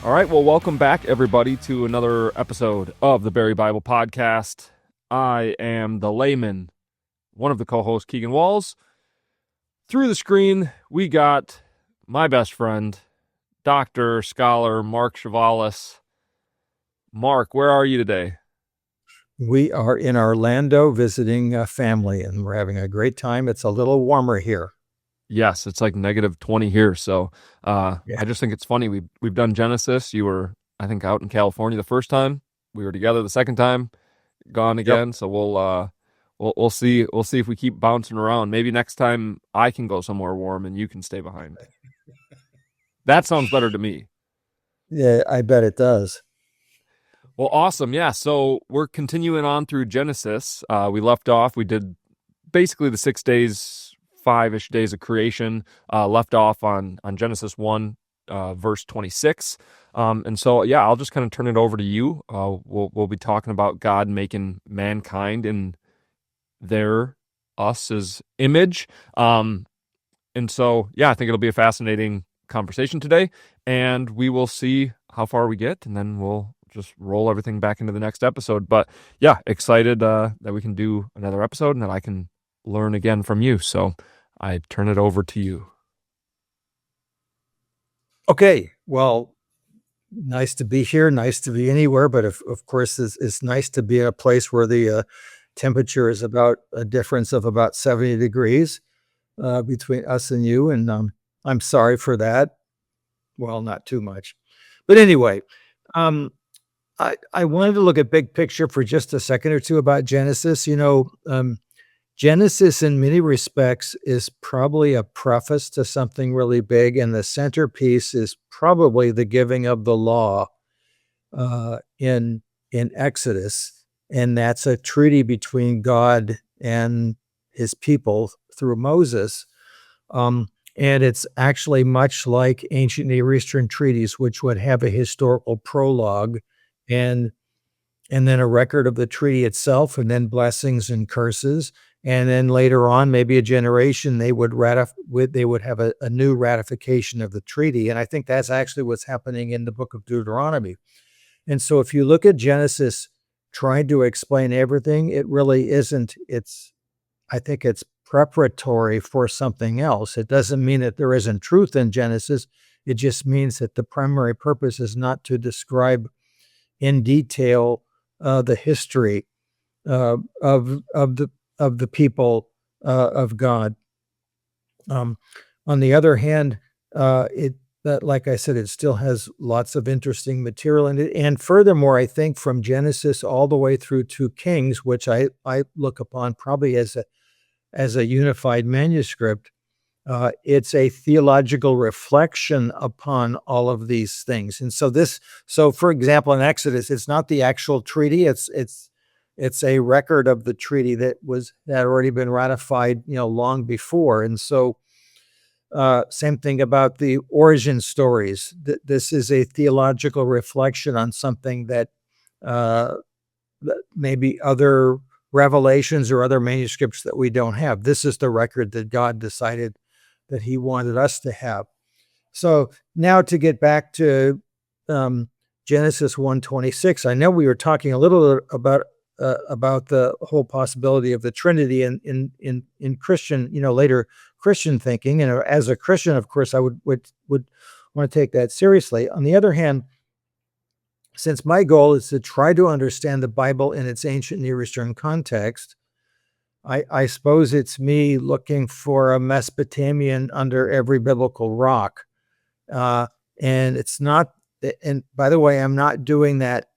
All right, well, welcome back, everybody, to another episode of the Buried Bible Podcast. I am the layman, one of the co-hosts, Keegan Walls. Through the screen, we got my best friend, Dr. Scholar Mark Chavalas. Mark, where are you today? We are in Orlando visiting a family, and we're having a great time. It's a little warmer here. Yes, it's like negative 20 here, so I just think it's funny. We've done Genesis. You were, I think, out in California the first time. We were together the second time, gone again. Yep. So we'll see if we keep bouncing around. Maybe next time I can go somewhere warm and you can stay behind. That sounds better to me. Yeah, I bet it does. Well, awesome. Yeah. So we're continuing on through Genesis. We left off. We did basically the 6 days, 5-ish days of creation. Left off on Genesis 1, verse 26. And so, yeah, I'll just kind of turn it over to you. We'll be talking about God making mankind in us's image. And so, yeah, I think it'll be a fascinating conversation today, and we will see how far we get, and then we'll just roll everything back into the next episode. But yeah, excited that we can do another episode and that I can learn again from you. So I turn it over to you. Okay. Well, nice to be here. Nice to be anywhere. But of course, it's nice to be in a place where the temperature is about a difference of about 70 degrees between us and you. And I'm sorry for that. Well, not too much. But anyway, I wanted to look at big picture for just a second or two about Genesis. Genesis in many respects is probably a preface to something really big, and the centerpiece is probably the giving of the law in Exodus, and that's a treaty between God and his people through Moses. And it's actually much like ancient Near Eastern treaties, which would have a historical prologue and then a record of the treaty itself, and then blessings and curses. And then later on, maybe a generation, they would have a new ratification of the treaty. And I think that's actually what's happening in the book of Deuteronomy. And so if you look at Genesis trying to explain everything, it really isn't. I think it's preparatory for something else. It doesn't mean that there isn't truth in Genesis. It just means that the primary purpose is not to describe in detail the history of the people of God. On the other hand, like I said, it still has lots of interesting material in it. And furthermore, I think from Genesis all the way through to Kings, which I look upon probably as a unified manuscript, it's a theological reflection upon all of these things. And so for example, in Exodus, it's not the actual treaty. It's a record of the treaty that had already been ratified, long before. And so, same thing about the origin stories. This is a theological reflection on something that maybe other revelations or other manuscripts that we don't have. This is the record that God decided that he wanted us to have. So now to get back to Genesis 1:26, I know we were talking a little about the whole possibility of the Trinity in Christian, later Christian thinking. And as a Christian, of course, I would want to take that seriously. On the other hand, since my goal is to try to understand the Bible in its ancient Near Eastern context, I suppose it's me looking for a Mesopotamian under every biblical rock. And it's not, and by the way, I'm not doing that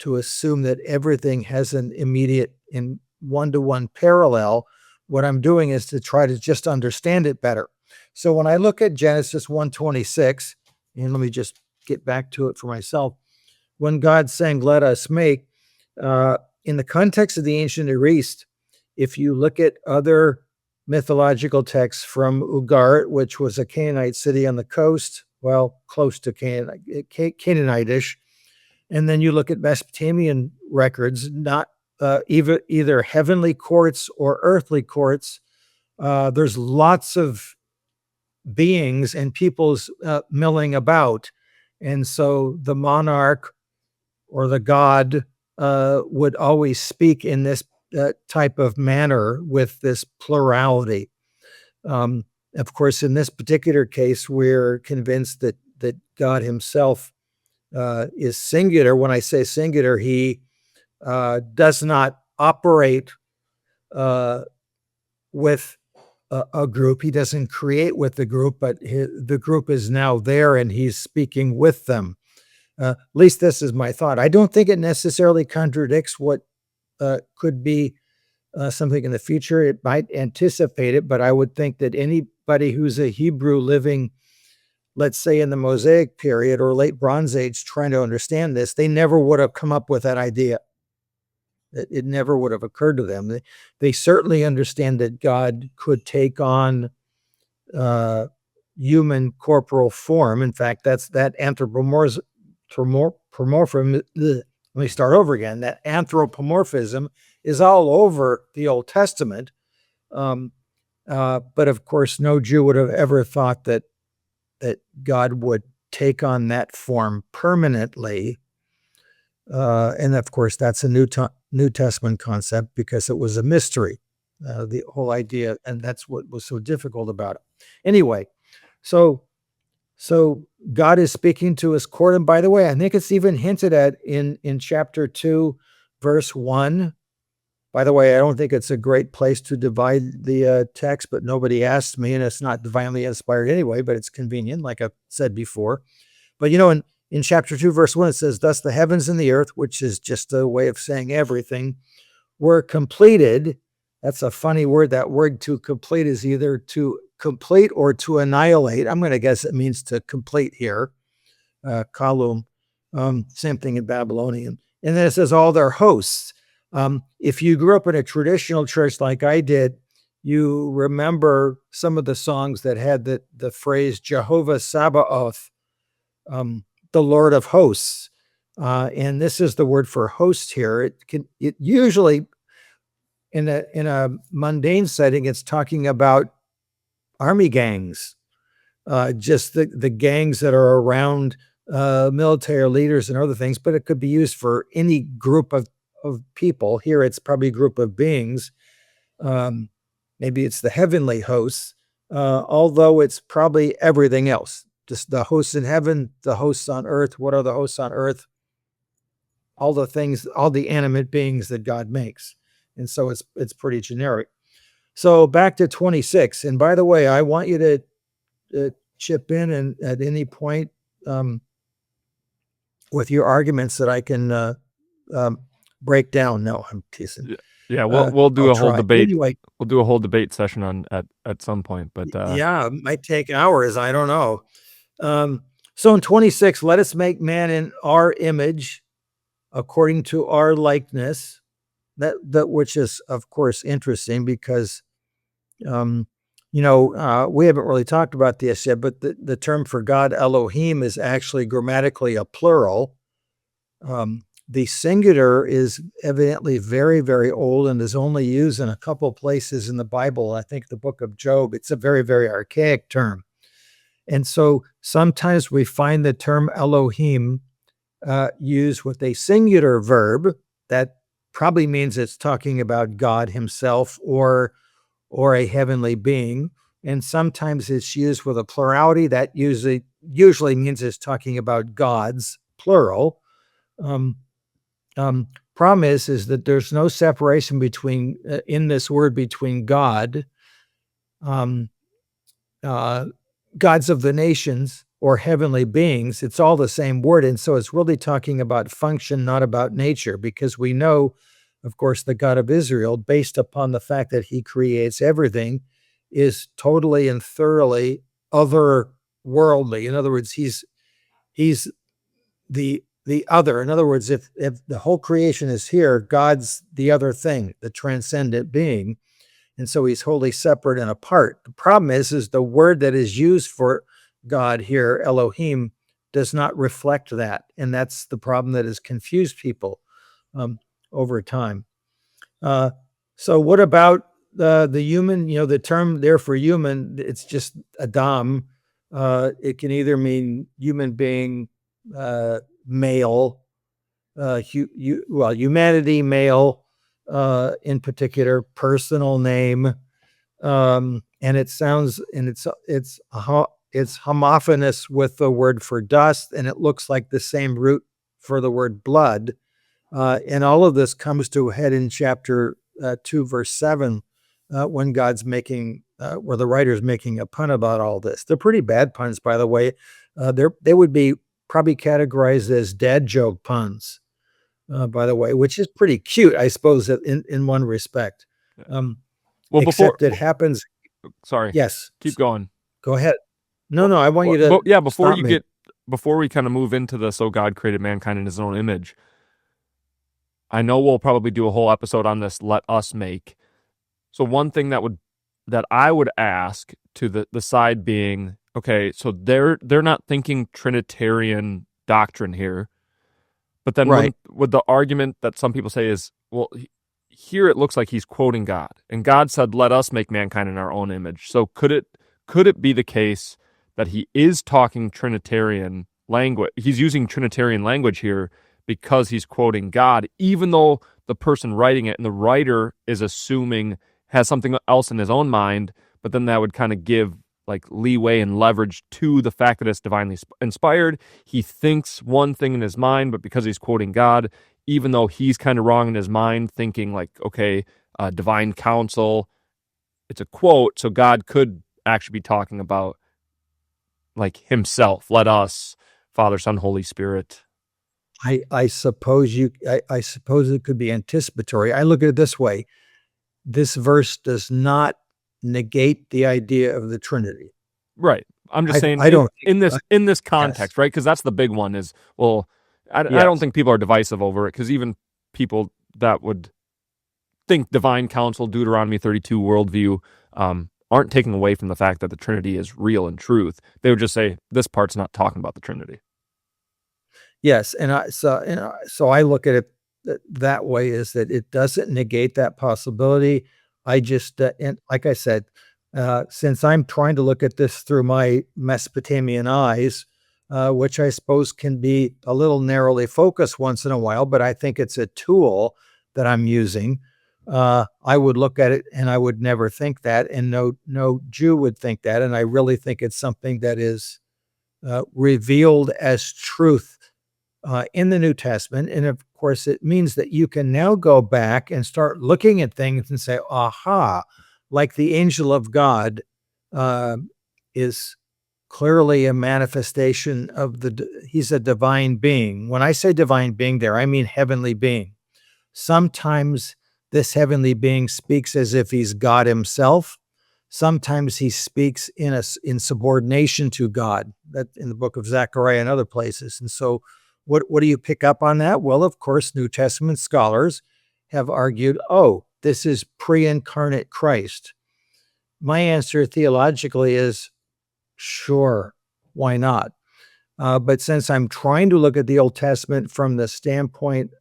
to assume that everything has an immediate and one-to-one parallel. What I'm doing is to try to just understand it better. So when I look at Genesis 1:26, and let me just get back to it for myself, when God's saying, let us make, in the context of the ancient Near East, if you look at other mythological texts from Ugarit, which was a Canaanite city on the coast, well, close to Canaanite-ish, and then you look at Mesopotamian records, not either heavenly courts or earthly courts, there's lots of beings and peoples milling about. And so the monarch or the god would always speak in this type of manner with this plurality. Um, of course, in this particular case, we're convinced that God himself is singular. When I say singular, he does not operate with a group. He doesn't create with the group, but the group is now there and he's speaking with them. At least this is my thought. I don't think it necessarily contradicts what could be something in the future. It might anticipate it, but I would think that anybody who's a Hebrew living, let's say in the Mosaic period or late Bronze Age, trying to understand this, they never would have come up with that idea. It never would have occurred to them. They certainly understand that God could take on human corporal form. In fact, that's that anthropomorphism. Let me start over again. That anthropomorphism is all over the Old Testament. But of course, no Jew would have ever thought that God would take on that form permanently. And of course, that's a New Testament concept because it was a mystery, the whole idea, and that's what was so difficult about it. Anyway, so God is speaking to his court, and by the way, I think it's even hinted at in chapter 2, verse 1. By the way, I don't think it's a great place to divide the text, but nobody asked me, and it's not divinely inspired anyway, but it's convenient, like I've said before. But in chapter 2, verse 1, it says, "Thus the heavens and the earth," which is just a way of saying everything, "were completed." That's a funny word. That word to complete is either to complete or to annihilate. I'm going to guess it means to complete here. Kalum. Same thing in Babylonian. And then it says all their hosts. If you grew up in a traditional church like I did, you remember some of the songs that had the phrase Jehovah Sabaoth, the Lord of hosts. And this is the word for host here. It usually in a mundane setting, it's talking about army gangs, just the gangs that are around military leaders and other things, but it could be used for any group of people. Here it's probably a group of beings. Maybe it's the heavenly hosts, although it's probably everything else. Just the hosts in heaven, the hosts on earth. What are the hosts on earth? All the things, all the animate beings that God makes. And so it's pretty generic. So back to 26. And by the way, I want you to chip in and at any point with your arguments that I can break down. No, I'm teasing. Yeah, we'll do I'll a whole try. debate. Anyway, We'll do a whole debate session on at some point. But yeah, it might take hours. I don't know. So in 26, let us make man in our image, according to our likeness. That which is of course interesting because we haven't really talked about this yet, but the term for God, Elohim, is actually grammatically a plural. The singular is evidently very, very old and is only used in a couple places in the Bible. I think the book of Job. It's a very, very archaic term. And so sometimes we find the term Elohim used with a singular verb that probably means it's talking about God himself or a heavenly being. And sometimes it's used with a plurality that usually means it's talking about gods, plural. Problem is that there's no separation between in this word between God, gods of the nations, or heavenly beings. It's all the same word, and so it's really talking about function, not about nature, because we know, of course, the God of Israel, based upon the fact that he creates everything, is totally and thoroughly otherworldly. In other words, he's the other. In other words, if the whole creation is here, God's the other thing, the transcendent being. And so he's wholly separate and apart. The problem is the word that is used for God here, Elohim, does not reflect that. And that's the problem that has confused people over time. So what about the human, the term there for human, it's just Adam. It can either mean human being male, humanity, male, in particular, personal name, and it sounds, and it's homophonous with the word for dust, and it looks like the same root for the word blood. And all of this comes to a head in chapter 2, verse 7, when God's making, where the writer's making a pun about all this. They're pretty bad puns, by the way. They would be probably categorized as dad joke puns, by the way, which is pretty cute, I suppose, in one respect. Well, Except it happens. sorry, Yes. keep going. Go ahead. No, I want you to before stop me. before we kind of move into the so God created mankind in his own image, I know we'll probably do a whole episode on this, let us make. So one thing that I would ask to the side being, okay, so they're not thinking Trinitarian doctrine here, but then Right. would the argument that some people say is, well, here it looks like he's quoting God, and God said, "Let us make mankind in our own image." So could it be the case that he is talking Trinitarian language? He's using Trinitarian language here because he's quoting God, even though the person writing it and the writer is assuming has something else in his own mind, but then that would kind of give like leeway and leverage to the fact that it's divinely inspired. He thinks one thing in his mind, but because he's quoting God, even though he's kind of wrong in his mind, thinking like, okay, divine counsel, it's a quote, so God could actually be talking about like himself. Let us, Father, Son, Holy Spirit. I suppose I suppose it could be anticipatory. I look at it this way. This verse does not negate the idea of the Trinity. Right. I'm just saying I don't in this context, yes. right? Because that's the big one is, well, I don't think people are divisive over it, because even people that would think divine counsel, Deuteronomy 32 worldview, aren't taking away from the fact that the Trinity is real and truth. They would just say, this part's not talking about the Trinity. Yes, so I look at it that way, is that it doesn't negate that possibility. I just and like I said, since I'm trying to look at this through my Mesopotamian eyes, which I suppose can be a little narrowly focused once in a while, but I think it's a tool that I'm using. I would look at it and I would never think that, and no Jew would think that, and I really think it's something that is revealed as truth in the New Testament. And of course, it means that you can now go back and start looking at things and say, aha, like the angel of God is clearly a manifestation of he's a divine being. When I say divine being there, I mean heavenly being. Sometimes this heavenly being speaks as if he's God himself. Sometimes he speaks in subordination to God, that in the book of Zechariah and other places. And so what do you pick up on that? Well, of course, New Testament scholars have argued, this is pre-incarnate Christ. My answer theologically is, sure, why not? But since I'm trying to look at the Old Testament from the standpoint,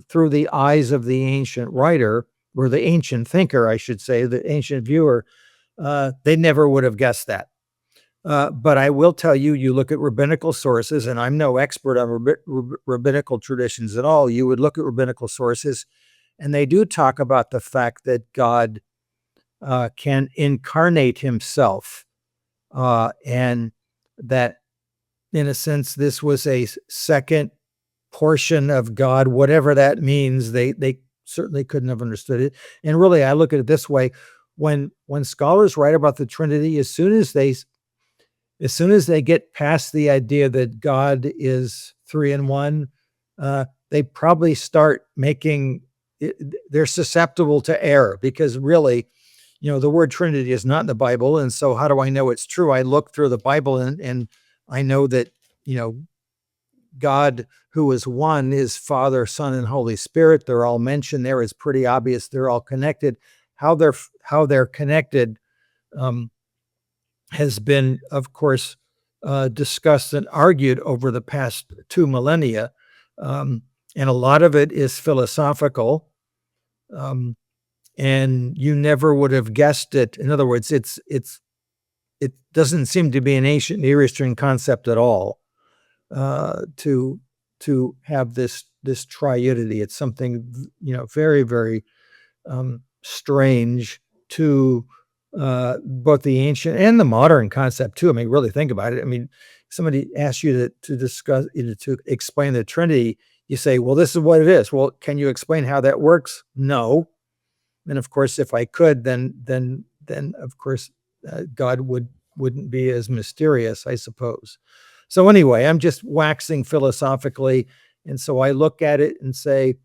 through the eyes of the ancient writer, or the ancient thinker, I should say, the ancient viewer, they never would have guessed that. But I will tell you, you look at rabbinical sources, and I'm no expert on rabbinical traditions at all. You would look at rabbinical sources, and they do talk about the fact that God can incarnate himself, and that, in a sense, this was a second portion of God, whatever that means. They certainly couldn't have understood it. And really, I look at it this way: when scholars write about the Trinity, as soon as they get past the idea that God is three in one, they probably start making they're susceptible to error, because really, the word Trinity is not in the Bible. And so how do I know it's true? I look through the Bible and I know that, God, who is one, is Father, Son, and Holy Spirit. They're all mentioned there. It's pretty obvious they're all connected. How they're connected has been, of course, discussed and argued over the past 2 millennia. And a lot of it is philosophical. And you never would have guessed it. In other words, it doesn't seem to be an ancient Near Eastern concept at all. to have this triunity. It's something very, very strange to both the ancient and the modern concept too. I mean, really think about it. I mean, somebody asks you to discuss, to explain the Trinity. You say, well, this is what it is. Well, can you explain how that works? No. And of course, if I could, then of course, God wouldn't be as mysterious, I suppose. So anyway, I'm just waxing philosophically, and so I look at it and say,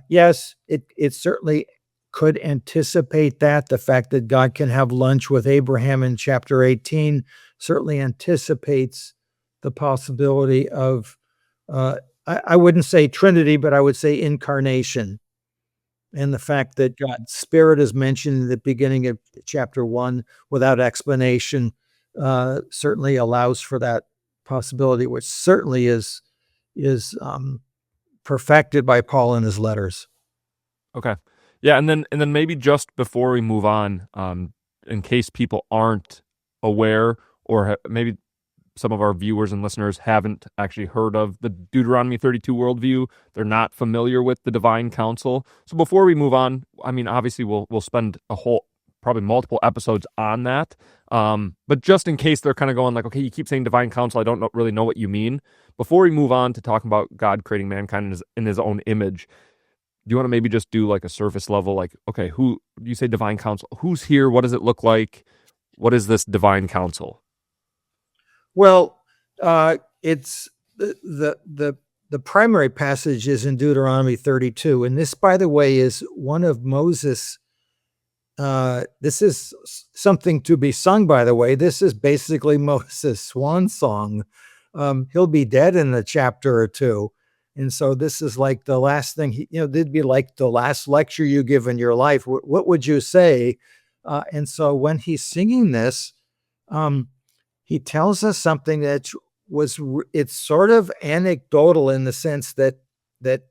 yes, it certainly could anticipate that. The fact that God can have lunch with Abraham in chapter 18 certainly anticipates the possibility of, I wouldn't say Trinity, but I would say incarnation. And the fact that God's Spirit is mentioned in the beginning of chapter 1 without explanation certainly allows for that possibility, which certainly is perfected by Paul in his letters. Okay. Yeah, and then maybe just before we move on, in case people aren't aware, or maybe some of our viewers and listeners haven't actually heard of the Deuteronomy 32 worldview, they're not familiar with the divine counsel. So before we move on, I mean, obviously we'll spend probably multiple episodes on that. But just in case they're kind of going like, okay, you keep saying divine counsel, I don't really know what you mean. Before we move on to talking about God creating mankind in his own image, do you want to maybe just do like a surface level, like, okay, who you say divine counsel? Who's here? What does it look like? What is this divine counsel? Well, it's the primary passage is in Deuteronomy 32, and this, by the way, is one of Moses. This is something to be sung, by the way. This is basically Moses' swan song. He'll be dead in a chapter or two. And so this is like the last thing, it'd be like the last lecture you give in your life. What would you say? And so when he's singing this, he tells us something that it's sort of anecdotal in the sense that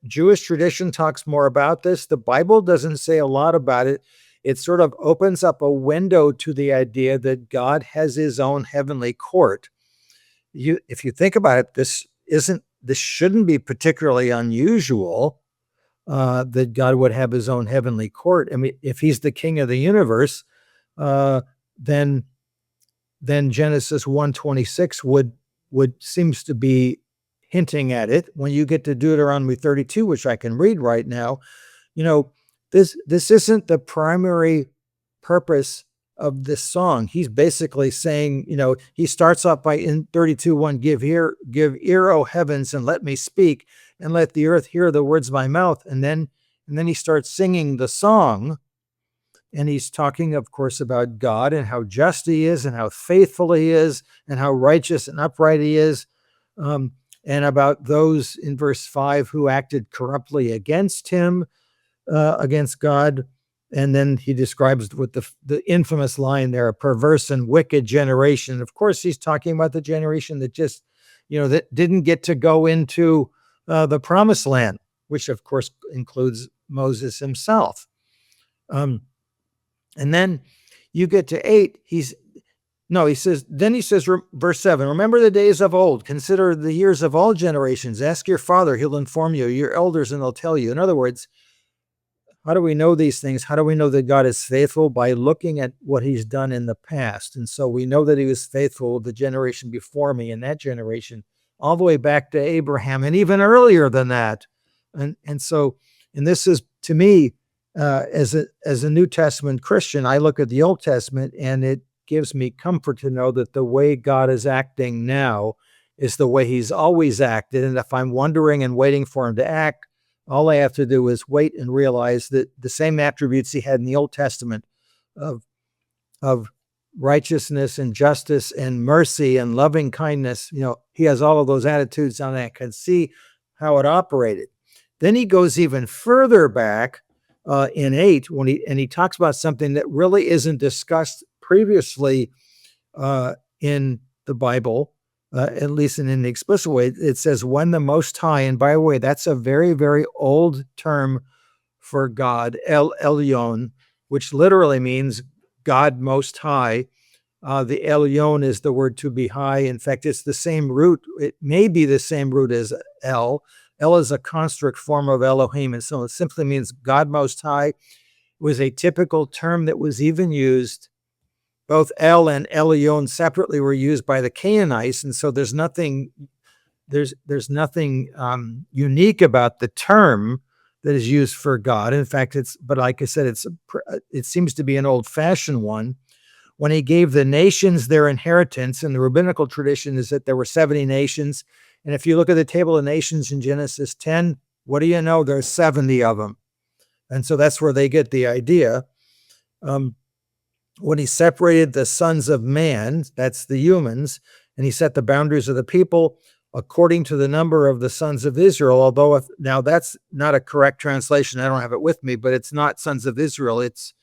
Jewish tradition talks more about this. The Bible doesn't say a lot about it. It sort of opens up a window to the idea that God has his own heavenly court. If you think about it, this shouldn't be particularly unusual that God would have his own heavenly court. I mean, if he's the king of the universe, then Genesis 1:26 would seems to be hinting at it. When you get to Deuteronomy 32, which I can read right now, this isn't the primary purpose of this song. He's basically saying, he starts off by in 32:1, give ear, O heavens, and let me speak, and let the earth hear the words of my mouth. And then he starts singing the song. And he's talking, of course, about God and how just he is and how faithful he is and how righteous and upright he is. And about those in verse 5 who acted corruptly against him, against God. And then he describes with the infamous line there, a perverse and wicked generation. Of course, he's talking about the generation that just, that didn't get to go into the promised land, which of course includes Moses himself. And then you get to 8, he says, verse 7, remember the days of old, consider the years of all generations, ask your father, he'll inform you, your elders, and they'll tell you. In other words, how do we know these things? How do we know that God is faithful? By looking at what he's done in the past. And so we know that he was faithful with the generation before me and that generation, all the way back to Abraham and even earlier than that. And this is, to me, as a New Testament Christian, I look at the Old Testament and it gives me comfort to know that the way God is acting now is the way he's always acted. And if I'm wondering and waiting for him to act, all I have to do is wait and realize that the same attributes he had in the Old Testament of righteousness and justice and mercy and loving kindness, he has all of those attitudes, and I can see how it operated. Then he goes even further back in 8 when he talks about something that really isn't discussed previously in the Bible, at least in an explicit way. It says, when the Most High, and by the way, that's a very, very old term for God, El Elyon, which literally means God Most High. The Elyon is the word to be high. In fact, it's the same root. It may be the same root as El. El is a construct form of Elohim, and so it simply means God Most High. It was a typical term that was even used. Both El and Elyon separately were used by the Canaanites, and so there's nothing unique about the term that is used for God. In fact, but like I said, it seems to be an old-fashioned one. When he gave the nations their inheritance, and the rabbinical tradition is that there were 70 nations. And if you look at the table of nations in Genesis 10, what do you know? There's 70 of them. And so that's where they get the idea. When he separated the sons of man, that's the humans, and he set the boundaries of the people according to the number of the sons of Israel, although now that's not a correct translation. I don't have it with me, but it's not sons of Israel. It's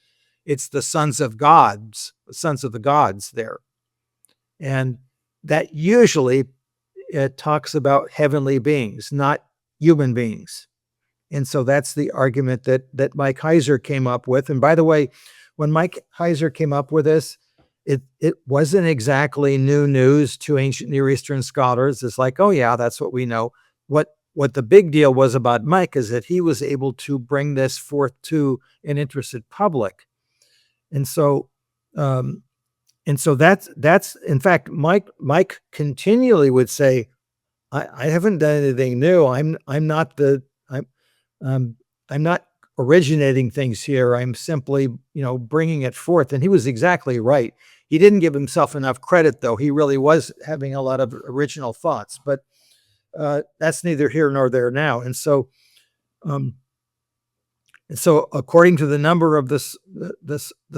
the sons of gods, the sons of the gods there. And that usually it talks about heavenly beings, not human beings. And so that's the argument that Mike Heiser came up with. And by the way, when Mike Heiser came up with this, it wasn't exactly new news to ancient Near Eastern scholars. It's like, oh yeah, that's what we know. What the big deal was about Mike is that he was able to bring this forth to an interested public. And so that's in fact, Mike continually would say, I haven't done anything new. I'm not originating things here. I'm simply, bringing it forth. And he was exactly right. He didn't give himself enough credit, though. He really was having a lot of original thoughts, but that's neither here nor there now. And so according to the number of the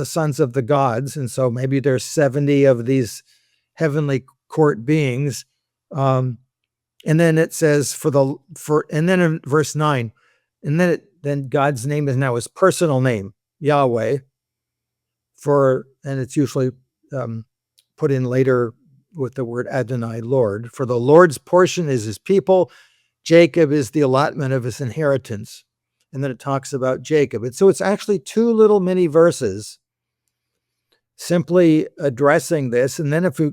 sons of the gods, and so maybe there's 70 of these heavenly court beings. And then it says and then in verse 9, and then God's name is now his personal name, Yahweh, and it's usually put in later with the word Adonai, Lord. For the Lord's portion is his people. Jacob is the allotment of his inheritance. And then it talks about Jacob. And so it's actually two little mini verses simply addressing this. And then if you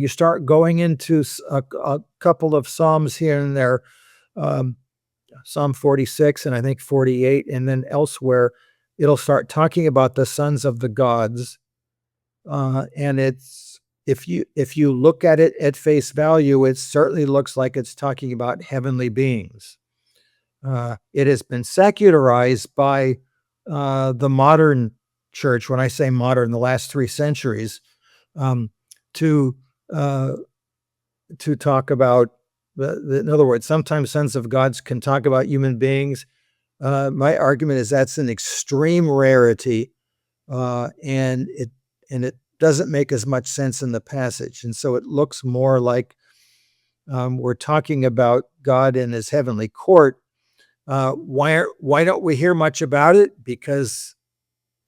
start going into a couple of Psalms here and there, Psalm 46 and I think 48, and then elsewhere, it'll start talking about the sons of the gods. And it's, if you look at it at face value, it certainly looks like it's talking about heavenly beings. It has been secularized by the modern church. When I say modern, the last 3 centuries, to talk about, in other words, sometimes sons of gods can talk about human beings. My argument is that's an extreme rarity, and it doesn't make as much sense in the passage. And so it looks more like we're talking about God in his heavenly court. Why don't we hear much about it? Because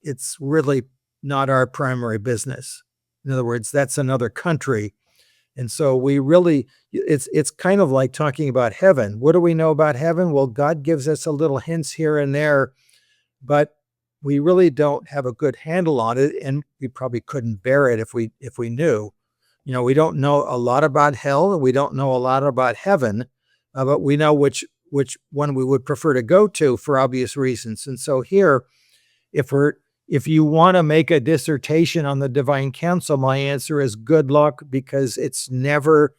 it's really not our primary business. In other words, that's another country. And so it's kind of like talking about heaven. What do we know about heaven? Well, God gives us a little hints here and there, but we really don't have a good handle on it, and we probably couldn't bear it if we knew. We don't know a lot about hell, and we don't know a lot about heaven, but we know which one we would prefer to go to for obvious reasons. And so here, if you want to make a dissertation on the divine counsel, my answer is good luck, because it's never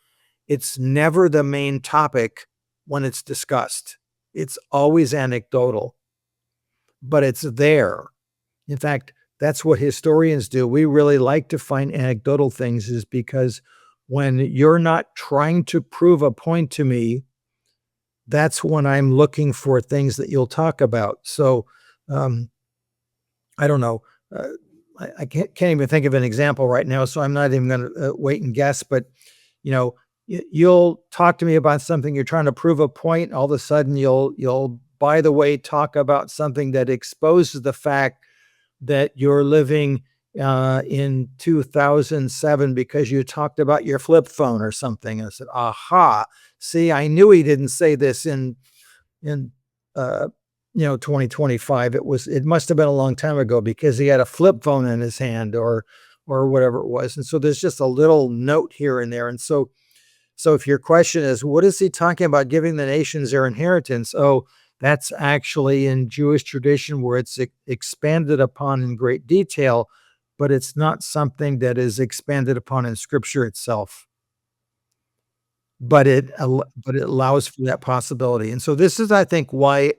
the main topic when it's discussed. It's always anecdotal, but it's there. In fact, that's what historians do. We really like to find anecdotal things, is because when you're not trying to prove a point to me, that's when I'm looking for things that you'll talk about. So I don't know. I can't even think of an example right now, so I'm not even going to wait and guess. But you'll talk to me about something, you're trying to prove a point. All of a sudden, you'll by the way talk about something that exposes the fact that you're living in 2007 because you talked about your flip phone or something. I said, aha! See, I knew he didn't say this in 2025. It must have been a long time ago, because he had a flip phone in his hand, or or whatever it was. And so there's just a little note here and there. And so if your question is, what is he talking about giving the nations their inheritance? Oh, that's actually in Jewish tradition where it's expanded upon in great detail, but it's not something that is expanded upon in Scripture itself. But it allows for that possibility. And so this is, I think, why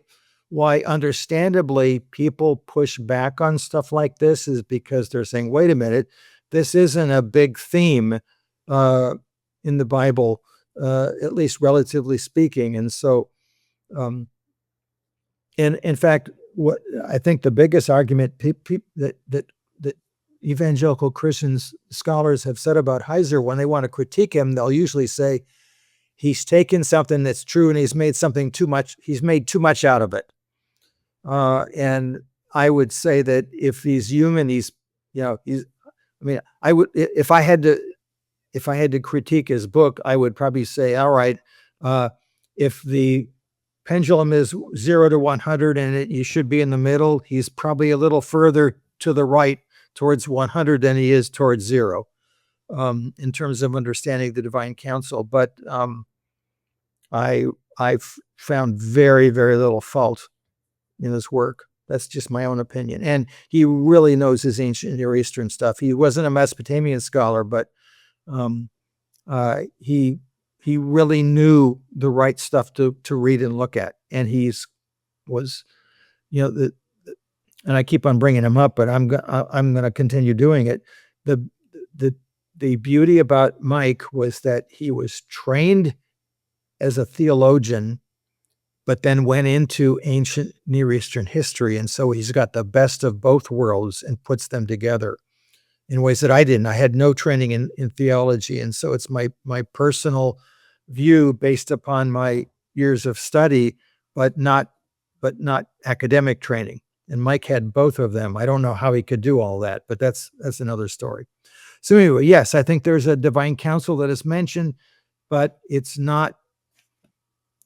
understandably people push back on stuff like this, is because they're saying, wait a minute, this isn't a big theme in the Bible, at least relatively speaking. And so, in fact, what I think the biggest argument that evangelical Christians scholars have said about Heiser, when they want to critique him, they'll usually say he's taken something that's true and he's made too much out of it. And I would say that if he's human, if I had to critique his book, I would probably say, all right, if the pendulum is 0 to 100 and you should be in the middle, he's probably a little further to the right towards 100 than he is towards 0, in terms of understanding the divine counsel. But I've found very, very little fault in his work. That's just my own opinion. And he really knows his ancient Near Eastern stuff. He wasn't a Mesopotamian scholar, but he really knew the right stuff to read and look at. And and I keep on bringing him up, but I'm going to continue doing it. The beauty about Mike was that he was trained as a theologian, but then went into ancient Near Eastern history. And so he's got the best of both worlds and puts them together in ways that I didn't. I had no training in theology. And so it's my personal view based upon my years of study, but not academic training. And Mike had both of them. I don't know how he could do all that, but that's another story. So anyway, yes, I think there's a divine counsel that is mentioned, but it's not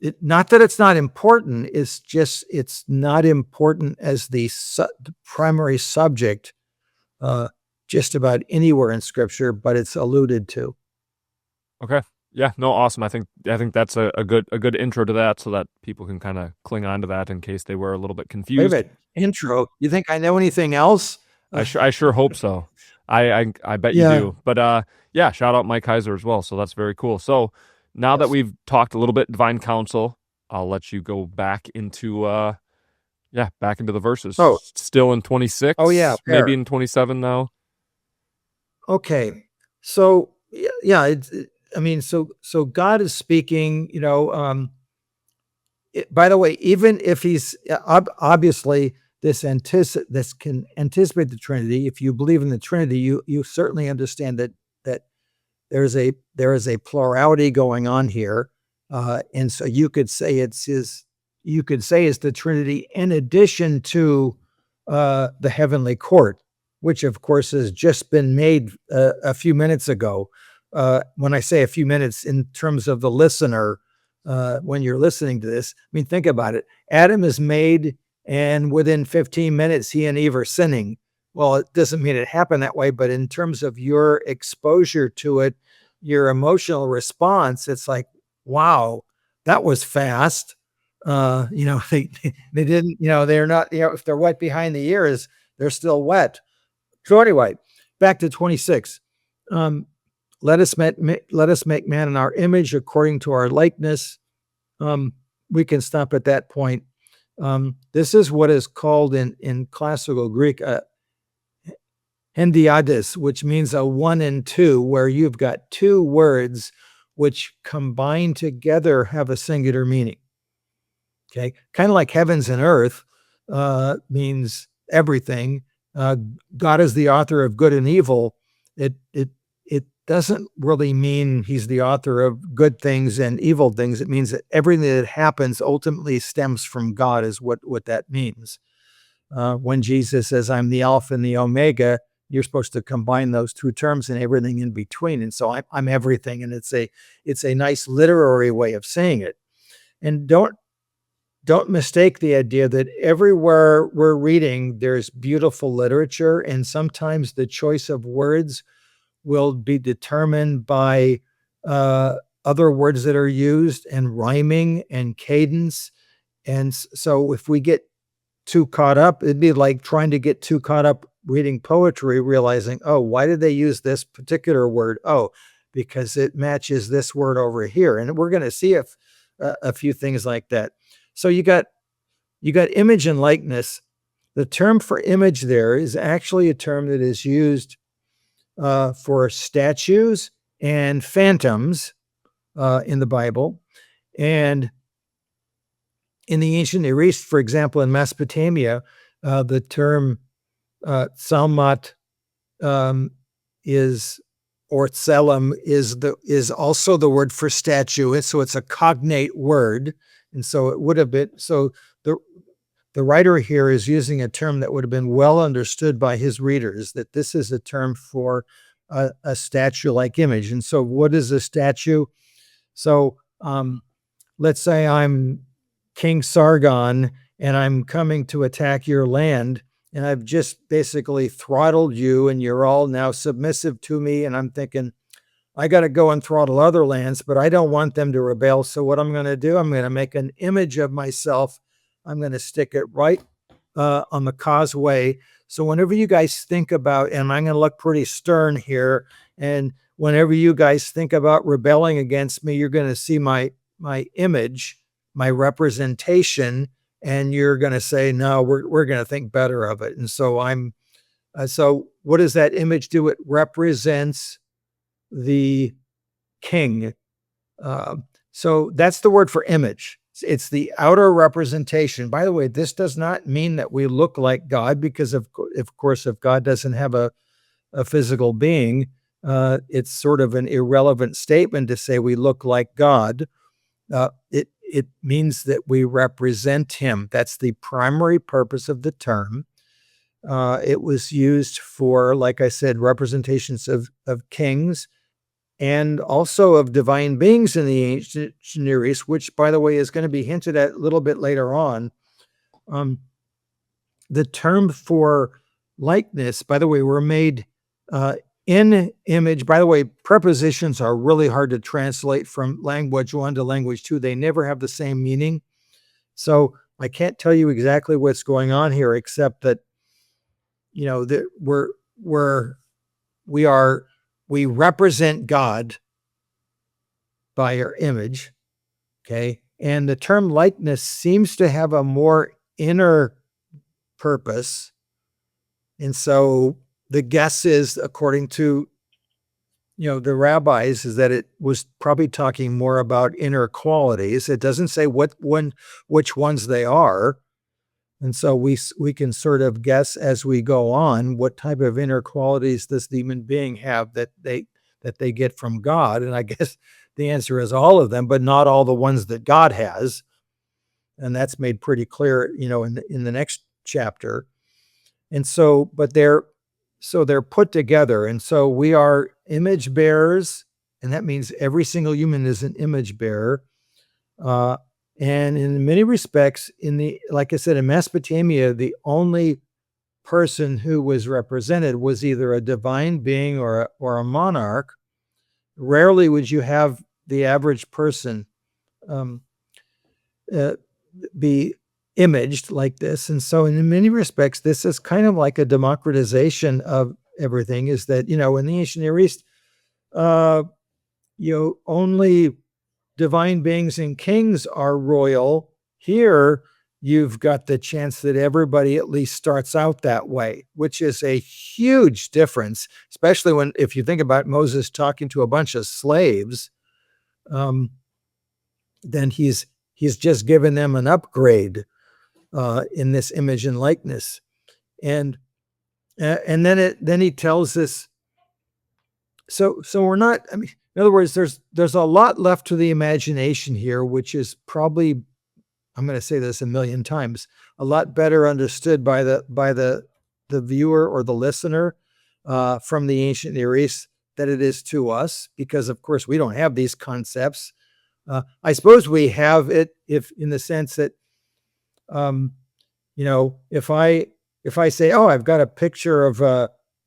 that it's not important. It's just, it's not important as the primary subject just about anywhere in Scripture, but it's alluded to. Okay. Yeah, no, awesome. I think that's a good intro to that, so that people can kind of cling on to that in case they were a little bit confused. Wait a minute, intro? You think I know anything else? I sure hope so. I bet you do. But yeah, shout out Mike Heiser as well. So that's very cool. So now that we've talked a little bit divine counsel, I'll let you go back into back into the verses. Oh, still in 26. Oh yeah, maybe in 27 now. Okay, so yeah, so God is speaking. By the way, even if he's obviously this can anticipate the Trinity. If you believe in the Trinity, you certainly understand that there is a plurality going on here, and so you could say it's the Trinity in addition to the heavenly court, which of course has just been made a few minutes ago. When I say a few minutes, in terms of the listener, when you're listening to this, I mean, think about it. Adam is made, and within 15 minutes, he and Eve are sinning. Well, it doesn't mean it happened that way, but in terms of your exposure to it, your emotional response, it's like, wow, that was fast. They didn't, they're not, if they're wet behind the ears, they're still wet. So anyway, back to 26. Let us make man in our image according to our likeness. We can stop at that point. This is what is called in classical Greek hendiadys, which means a 1 and 2, where you've got two words which combined together have a singular meaning. Okay, kind of like heavens and earth means everything. God is the author of good and evil. It doesn't really mean he's the author of good things and evil things. It means that everything that happens ultimately stems from God, is what that means. When Jesus says, I'm the Alpha and the Omega, you're supposed to combine those two terms and everything in between. And so I'm everything. And it's a nice literary way of saying it. And don't don't mistake the idea that everywhere we're reading, there's beautiful literature, and sometimes the choice of words will be determined by other words that are used and rhyming and cadence. And so if we get too caught up, it'd be like trying to get too caught up reading poetry, realizing, oh, why did they use this particular word? Oh, because it matches this word over here. And we're going to see a few things like that. So you got image and likeness. The term for image there is actually a term that is used for statues and phantoms in the Bible. And in the ancient Near East, for example, in Mesopotamia, the term Salmat is, or Tselem is also the word for statue. And so it's a cognate word. And so it would have been, so the writer here is using a term that would have been well understood by his readers, that this is a term for a statue-like image. And so what is a statue? So let's say I'm King Sargon and I'm coming to attack your land, and I've just basically throttled you and you're all now submissive to me, and I'm thinking, I got to go and throttle other lands, but I don't want them to rebel. So what I'm going to do, I'm going to make an image of myself. I'm going to stick it right on the causeway. So whenever you guys think about, and I'm going to look pretty stern here, and whenever you guys think about rebelling against me, you're going to see my image, my representation, and you're going to say, no, we're going to think better of it. And so so what does that image do? It represents the king. So that's the word for image. It's the outer representation. By the way, this does not mean that we look like God, because of course, if God doesn't have a physical being, it's sort of an irrelevant statement to say we look like God. It means that we represent him. That's the primary purpose of the term. It was used for, like I said, representations of kings and also of divine beings in the ancient Near East, which, by the way, is going to be hinted at a little bit later on. The term for likeness, by the way, were made in image. By the way, prepositions are really hard to translate from language one to language two. They never have the same meaning. So I can't tell you exactly what's going on here, except that, that we represent God by our image, okay? And the term likeness seems to have a more inner purpose. And so the guess is, according to, the rabbis, is that it was probably talking more about inner qualities. It doesn't say which ones they are. And so we can sort of guess as we go on what type of inner qualities this human being have that they get from God. And I guess the answer is all of them, but not all the ones that God has. And that's made pretty clear, in the next chapter. And so, but they're put together. And so we are image bearers, and that means every single human is an image bearer. And in many respects, like I said, in Mesopotamia, the only person who was represented was either a divine being or a monarch. Rarely would you have the average person be imaged like this. And so in many respects, this is kind of like a democratization of everything, is that, in the ancient Near East, only divine beings and kings are royal. Here, you've got the chance that everybody at least starts out that way, which is a huge difference, especially if you think about Moses talking to a bunch of slaves, then he's just given them an upgrade in this image and likeness. And then he tells us, so we're not, in other words, there's a lot left to the imagination here, which is probably, I'm going to say this a million times, a lot better understood by the viewer or the listener from the ancient Near East than it is to us, because of course we don't have these concepts. I suppose we have it, if in the sense that If I say, oh, I've got a picture of,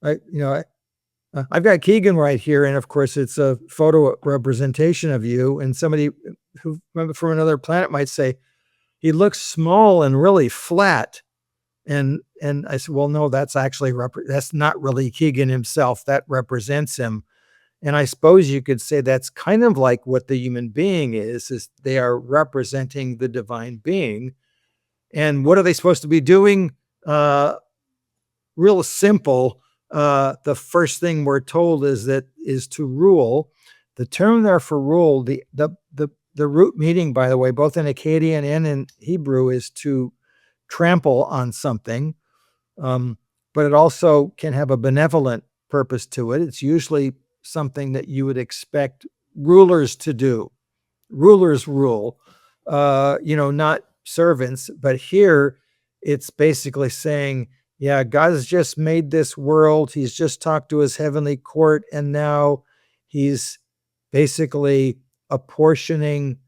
I've got Keegan right here, and of course it's a photo representation of you, and somebody who from another planet might say, he looks small and really flat. And I said, well, no, that's actually, that's not really Keegan himself. That represents him. And I suppose you could say that's kind of like what the human being is they are representing the divine being. And what are they supposed to be doing? Real simple. The first thing we're told is to rule. The term there for rule, the root meaning, by the way, both in Akkadian and in Hebrew, is to trample on something. But it also can have a benevolent purpose to it. It's usually something that you would expect rulers to do. Rulers rule, not servants. But here it's basically saying, yeah, God has just made this world. He's just talked to his heavenly court, and now he's basically apportioning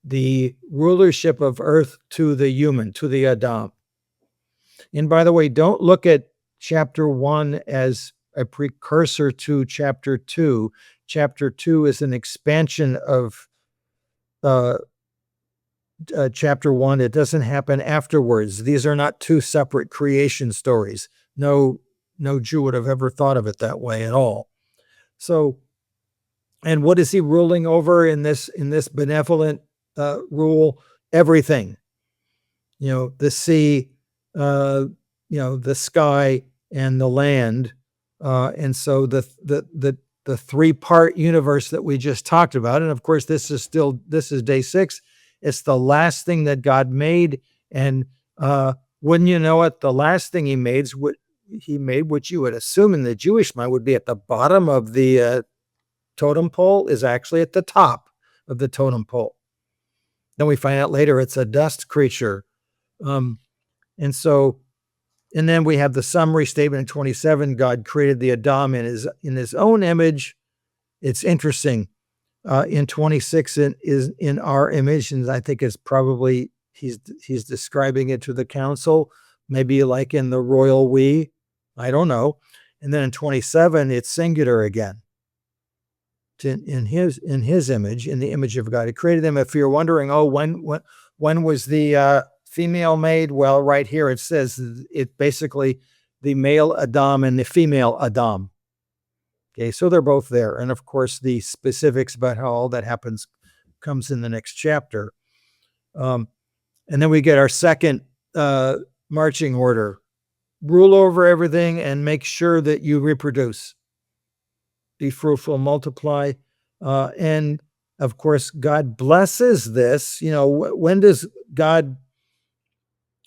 the rulership of earth to the human, to the Adam. And by the way, don't look at chapter 1 as a precursor to chapter 2. Chapter 2 is an expansion of chapter 1. It doesn't happen afterwards. These are not two separate creation stories. No Jew would have ever thought of it that way at all. So, and what is he ruling over in this benevolent rule? Everything. The sea, the sky, and the land. And so the three-part universe that we just talked about, and of course this is day 6. It's the last thing that God made, and wouldn't you know it, the last thing he made, which you would assume in the Jewish mind would be at the bottom of the totem pole, is actually at the top of the totem pole. Then we find out later it's a dust creature. And then we have the summary statement in 27. God created the Adam in his own image. It's interesting. In 26 is in our image, and I think it's probably he's describing it to the council, maybe like in the royal we. I don't know. And then in 27, it's singular again. In his image, in the image of God, he created them. If you're wondering, when was the female made? Well, right here it says it basically the male Adam and the female Adam. Okay, so they're both there. And of course, the specifics about how all that happens comes in the next chapter. And then we get our second marching order. Rule over everything and make sure that you reproduce. Be fruitful, multiply. And of course, God blesses this. When does God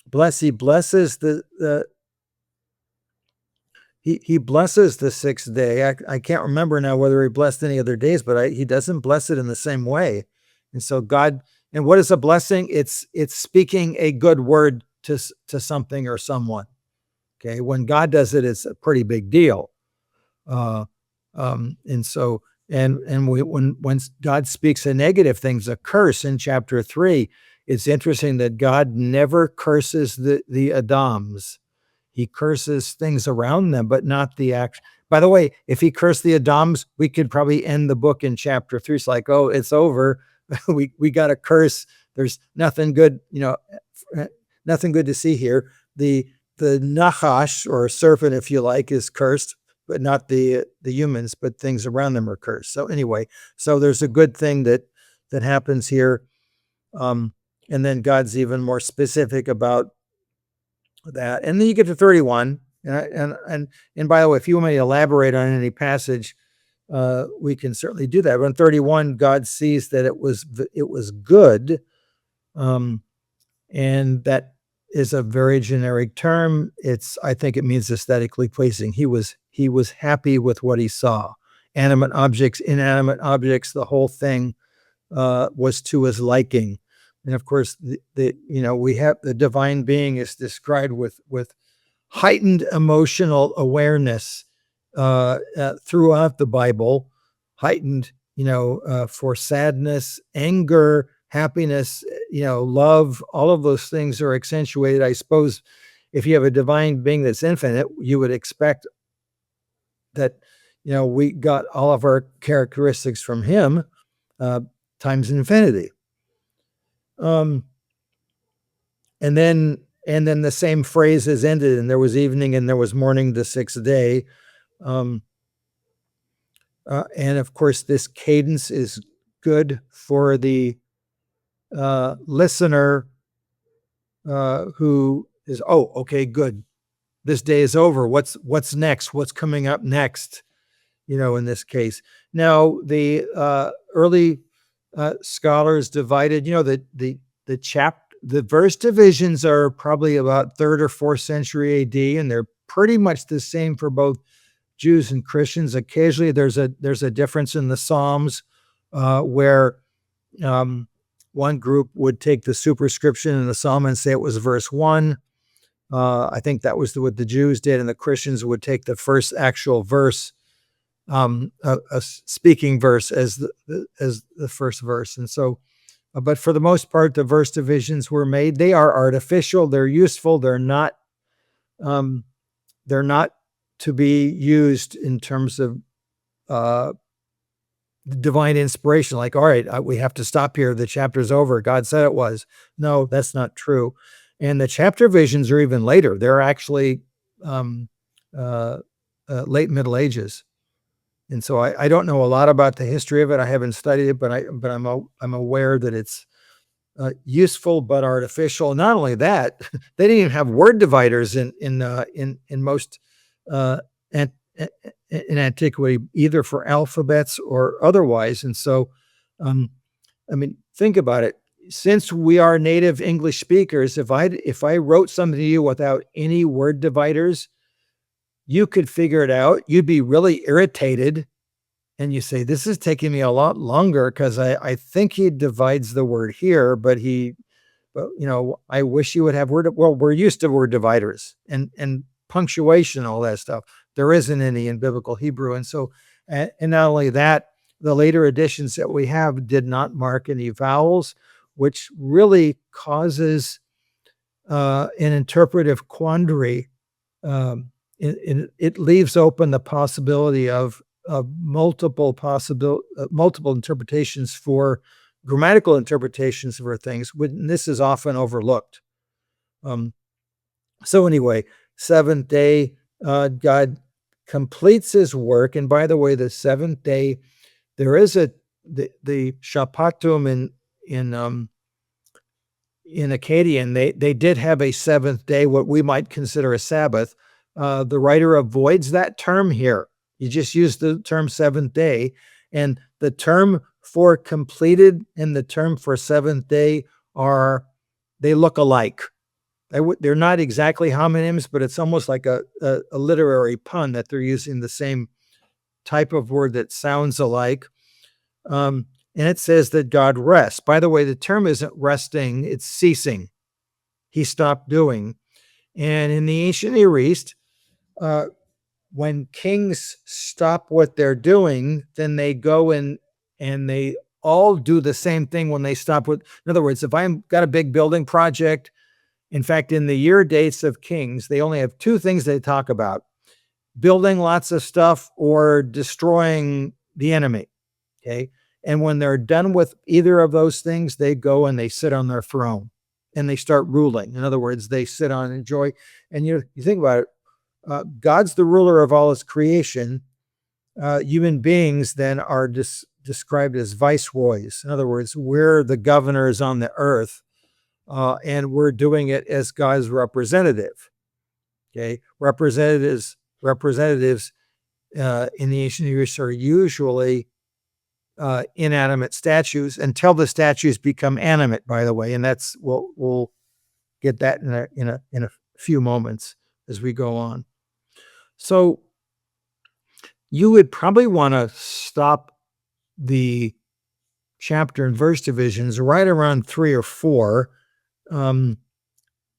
bless? He blesses He blesses the 6th day. I can't remember now whether he blessed any other days, but he doesn't bless it in the same way. And so God, and what is a blessing? It's speaking a good word to something or someone. Okay, when God does it, it's a pretty big deal. And so, when God speaks a negative things, a curse in chapter 3, it's interesting that God never curses the Adams. He curses things around them, but not the act. By the way, if he cursed the Adams, we could probably end the book in chapter 3. It's like, oh, it's over. we got a curse. There's nothing good, nothing good to see here. The Nachash, or serpent, if you like, is cursed, but not the humans, but things around them are cursed. So anyway, so there's a good thing that happens here. And then God's even more specific about that. And then you get to 31. And by the way, if you want me to elaborate on any passage, we can certainly do that. But in 31, God sees that it was good. And that is a very generic term. I think it means aesthetically pleasing. He was happy with what he saw. Animate objects, inanimate objects, the whole thing was to his liking. And of course, we have the divine being is described with heightened emotional awareness throughout the Bible, heightened, for sadness, anger, happiness, love, all of those things are accentuated. I suppose if you have a divine being that's infinite, you would expect that, we got all of our characteristics from him uh, times infinity. Um, and then the same phrase is ended, and there was evening and there was morning the sixth day. Um, and of course, this cadence is good for the listener who is, oh, okay, good. This day is over. What's next? What's coming up next? In this case. Now, the early scholars divided, the verse divisions are probably about 3rd or 4th century AD, and they're pretty much the same for both Jews and Christians. Occasionally, there's a difference in the Psalms where one group would take the superscription in the Psalm and say it was verse 1. I think that was what the Jews did, and the Christians would take the first actual verse, a speaking verse, as the first verse. And so, but for the most part, the verse divisions were made. They are artificial. They're useful. They're not to be used in terms of divine inspiration. Like, all right, we have to stop here. The chapter's over. God said it was. No, that's not true. And the chapter visions are even later. They're actually late Middle Ages. And so I don't know a lot about the history of it. I haven't studied it, but I'm aware that it's useful but artificial. Not only that, they didn't even have word dividers in most in antiquity, either for alphabets or otherwise. And so, think about it. Since we are native English speakers, if I wrote something to you without any word dividers, you could figure it out. You'd be really irritated. And you say, this is taking me a lot longer because I think he divides the word here, but I wish you would have we're used to word dividers and punctuation, all that stuff. There isn't any in biblical Hebrew. And so, and not only that, the later editions that we have did not mark any vowels, which really causes an interpretive quandary. It leaves open the possibility of multiple interpretations for grammatical interpretations for things. This is often overlooked. So anyway, seventh day, God completes his work. And by the way, the seventh day, there is the Shappatum in Akkadian, they did have a seventh day, what we might consider a Sabbath. The writer avoids that term here. You just use the term seventh day, and the term for completed and the term for seventh day they look alike. They're not exactly homonyms, but it's almost like a literary pun that they're using the same type of word that sounds alike. And it says that God rests. By the way, the term isn't resting, it's ceasing. He stopped doing. And in the ancient Near East, when kings stop what they're doing, then they go and they all do the same thing when they stop with. In other words, if I've got a big building project, in fact, in the year dates of kings, they only have 2 things they talk about: building lots of stuff or destroying the enemy. Okay. And when they're done with either of those things, they go and they sit on their throne and they start ruling. In other words, they sit on and enjoy. And you think about it, God's the ruler of all his creation. Human beings then are described as viceroys. In other words, we're the governors on the earth, and we're doing it as God's representative. Okay, representatives in the ancient Near East are usually inanimate statues until the statues become animate. By the way, and we'll get that in a few moments as we go on. So you would probably want to stop the chapter and verse divisions right around 3 or 4.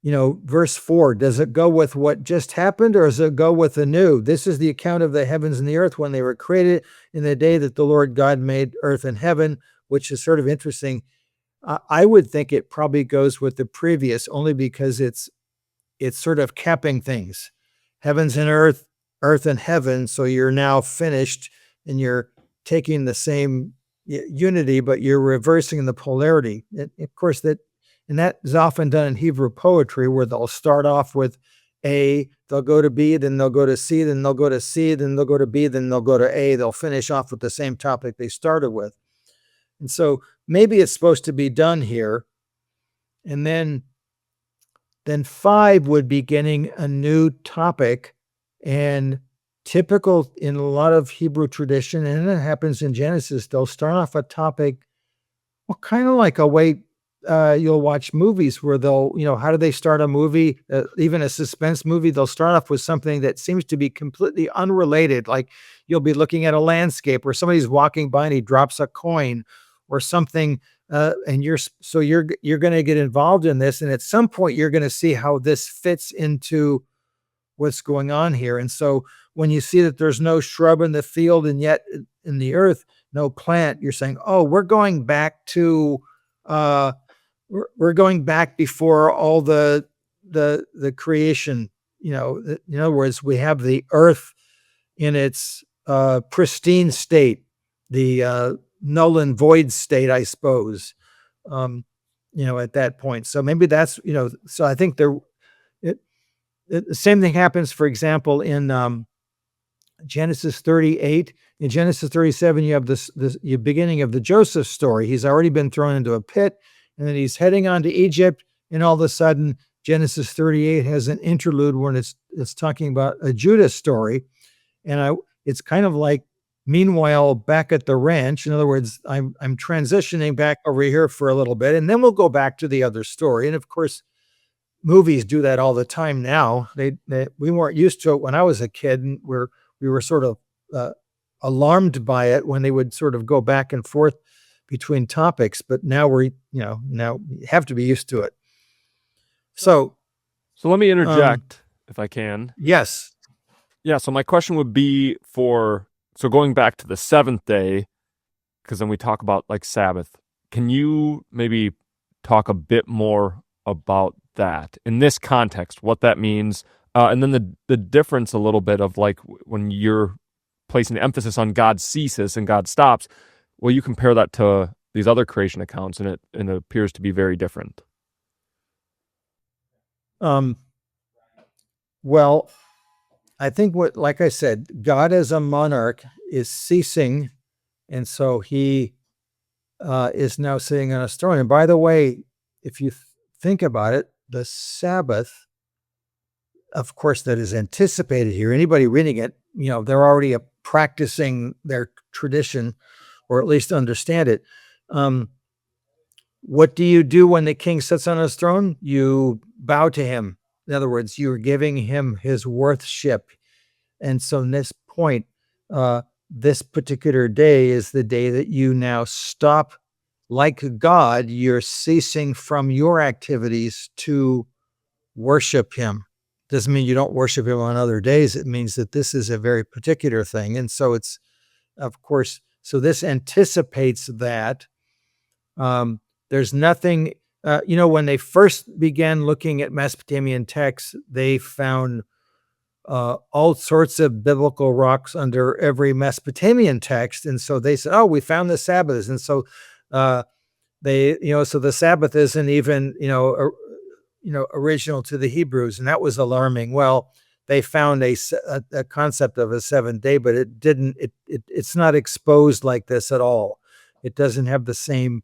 Verse 4, does it go with what just happened, or does it go with the new? This is the account of the heavens and the earth when they were created in the day that the Lord God made earth and heaven, which is sort of interesting. I would think it probably goes with the previous only because it's sort of capping things. Heavens and earth, earth and heaven. So you're now finished and you're taking the same unity, but you're reversing the polarity. Of course, that is often done in Hebrew poetry where they'll start off with A, they'll go to B, then they'll go to C, then they'll go to C, then they'll go to B, then they'll go to A. They'll finish off with the same topic they started with. And so maybe it's supposed to be done here. And then 5 would be getting a new topic, and typical in a lot of Hebrew tradition, and it happens in Genesis, they'll start off a topic, well, kind of like a way you'll watch movies where they'll, how do they start a movie, even a suspense movie? They'll start off with something that seems to be completely unrelated. Like you'll be looking at a landscape or somebody's walking by and he drops a coin or something. And you're going to get involved in this. And at some point you're going to see how this fits into what's going on here. And so when you see that there's no shrub in the field and yet in the earth, no plant, you're saying, oh, we're going back to, we're going back before all the creation, in other words, we have the earth in its pristine state, the null and void state, I suppose, at that point. So maybe that's, so I think the same thing happens, for example, in Genesis 38. In Genesis 37, you have this beginning of the Joseph story. He's already been thrown into a pit, and then he's heading on to Egypt, and all of a sudden, Genesis 38 has an interlude when it's talking about a Judah story, and it's kind of like, meanwhile, back at the ranch. In other words, I'm transitioning back over here for a little bit, and then we'll go back to the other story. And of course, movies do that all the time now. We weren't used to it when I was a kid, and we were sort of alarmed by it when they would sort of go back and forth between topics. But now now we have to be used to it. So let me interject if I can. Yes. Yeah. So my question would be so going back to the seventh day, because then we talk about like Sabbath. Can you maybe talk a bit more about that in this context, what that means? And then the difference a little bit of like when you're placing emphasis on God ceases and God stops, well, you compare that to these other creation accounts and it appears to be very different. Well, I think like I said, God as a monarch is ceasing, and so he is now sitting on a throne. And by the way, if you think about it, the Sabbath, of course, that is anticipated here. Anybody reading it, they're already practicing their tradition, or at least understand it. What do you do when the king sits on his throne? You bow to him. In other words, you're giving him his worship. And so in this point, this particular day is the day that you now stop, like God, you're ceasing from your activities to worship him. Doesn't mean you don't worship him on other days. It means that this is a very particular thing. And so it's, of course, so this anticipates that. There's nothing, when they first began looking at Mesopotamian texts, they found all sorts of biblical rocks under every Mesopotamian text. And so they said, oh, we found the Sabbaths. And so so the Sabbath isn't even, original to the Hebrews. And that was alarming. Well, they found a concept of a seventh day, but it's not exposed like this at all. It doesn't have the same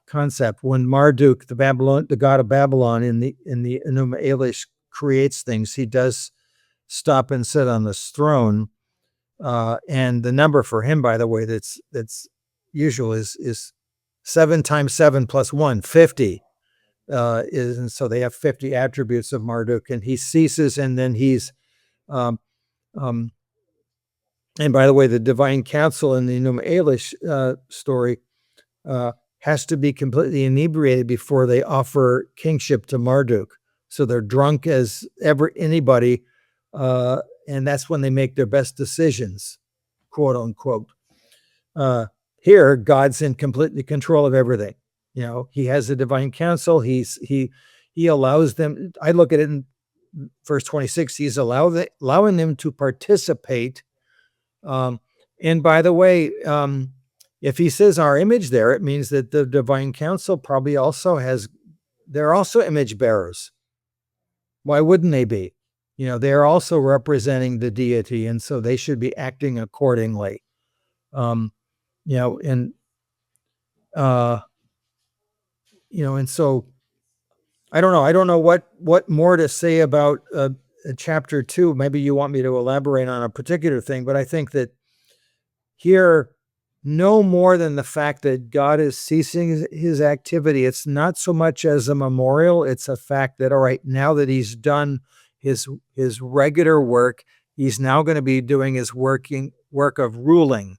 concept. When Marduk, the god of Babylon in the Enuma Elish creates things, he does stop and sit on this throne. And the number for him, by the way, that's usual is 7 times 7 plus 1, 50. And so they have 50 attributes of Marduk, and he ceases, and then he's, and by the way, the divine council in the Enuma Elish story has to be completely inebriated before they offer kingship to Marduk. So they're drunk as anybody, and that's when they make their best decisions, quote unquote. Here, God's in completely control of everything. He has a divine counsel. He allows them. I look at it in verse 26. He's allowing them to participate. And by the way, if he says our image there, it means that the divine council probably also they're also image bearers. Why wouldn't they be? They're also representing the deity, and so they should be acting accordingly. And so I don't know. I don't know what more to say about chapter 2. Maybe you want me to elaborate on a particular thing, but I think that here, no more than the fact that God is ceasing his activity. It's not so much as a memorial. It's a fact that, all right, now that he's done his regular work, he's now going to be doing his work of ruling.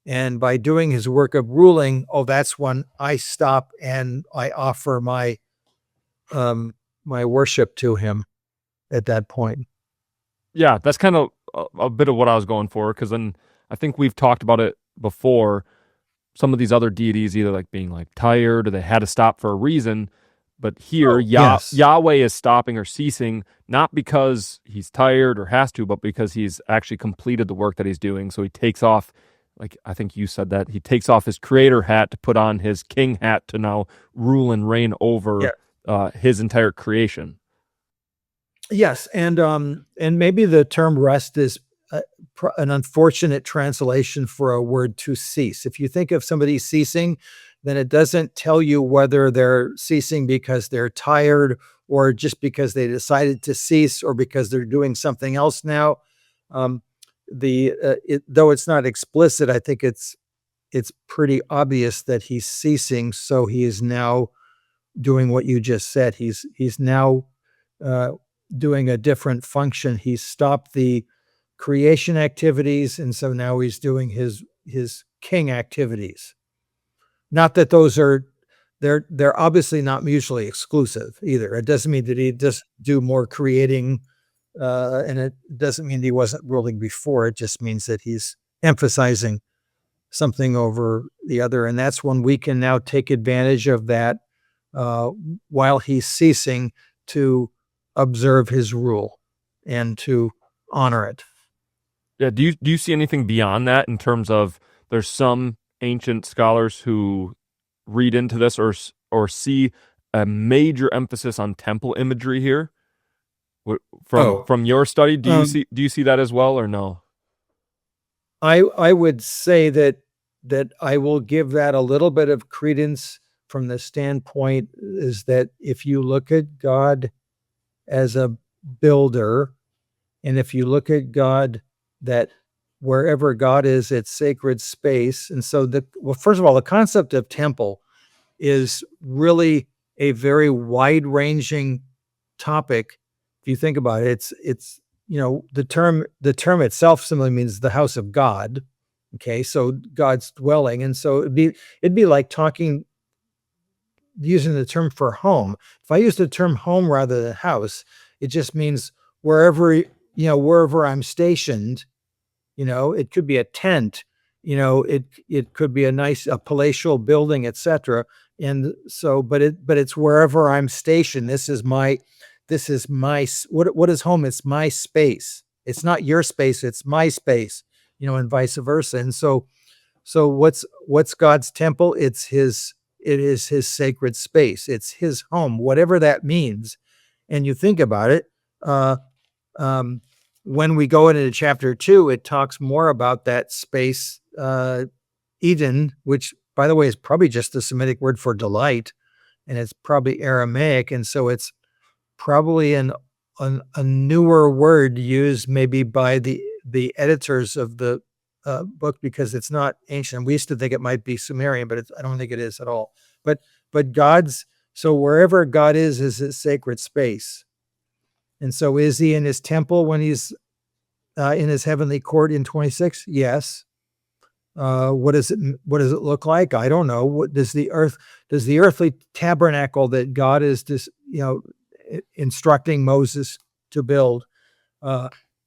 And by doing his work of ruling, that's when I stop and I offer my worship to him at that point. Yeah, that's kind of a bit of what I was going for, because then I think we've talked about it before. Some of these other deities either like being like tired or they had to stop for a reason. But here, yes. Yahweh is stopping or ceasing, not because he's tired or has to, but because he's actually completed the work that he's doing. So he takes off, like I think you said that, he takes off his creator hat to put on his king hat to now rule and reign over his entire creation. Yes, and maybe the term rest is an unfortunate translation for a word to cease. If you think of somebody ceasing, then it doesn't tell you whether they're ceasing because they're tired or just because they decided to cease or because they're doing something else now. Though it's not explicit, I think it's pretty obvious that he's ceasing. So he is now doing what you just said. He's now doing a different function. He stopped the creation activities, and so now he's doing his king activities. Not that they're obviously not mutually exclusive either. It doesn't mean that he just do more creating, and it doesn't mean he wasn't ruling before. It just means that he's emphasizing something over the other, and that's when we can now take advantage of that while he's ceasing to observe his rule and to honor it. Yeah. Do you see anything beyond that in terms of there's some ancient scholars who read into this or see a major emphasis on temple imagery here? From your study, do you see that as well or no? I would say that I will give that a little bit of credence from the standpoint is that if you look at God as a builder, and if you look at God, that wherever God is, it's sacred space. And so first of all, the concept of temple is really a very wide-ranging topic. If you think about it, it's the term itself simply means the house of God. Okay, so God's dwelling, and so it'd be like using the term for home. If I use the term home rather than house, it just means wherever I'm stationed. It could be a tent. It could be a palatial building, etc. And so, but it's wherever I'm stationed. This is my what is home? It's my space. It's not your space. It's my space. And vice versa. And so what's God's temple? It is his sacred space. It's his home, whatever that means. And you think about it, when we go into chapter 2, it talks more about that space, Eden, which, by the way, is probably just the Semitic word for delight, and it's probably Aramaic, and so it's probably a newer word used maybe by the editors of the book because it's not ancient. We used to think it might be Sumerian, but I don't think it is at all. But so wherever God is his sacred space. And so is he in his temple when he's in his heavenly court in 26? Yes. What does it look like? I don't know. What does the earthly tabernacle that God is instructing Moses to build,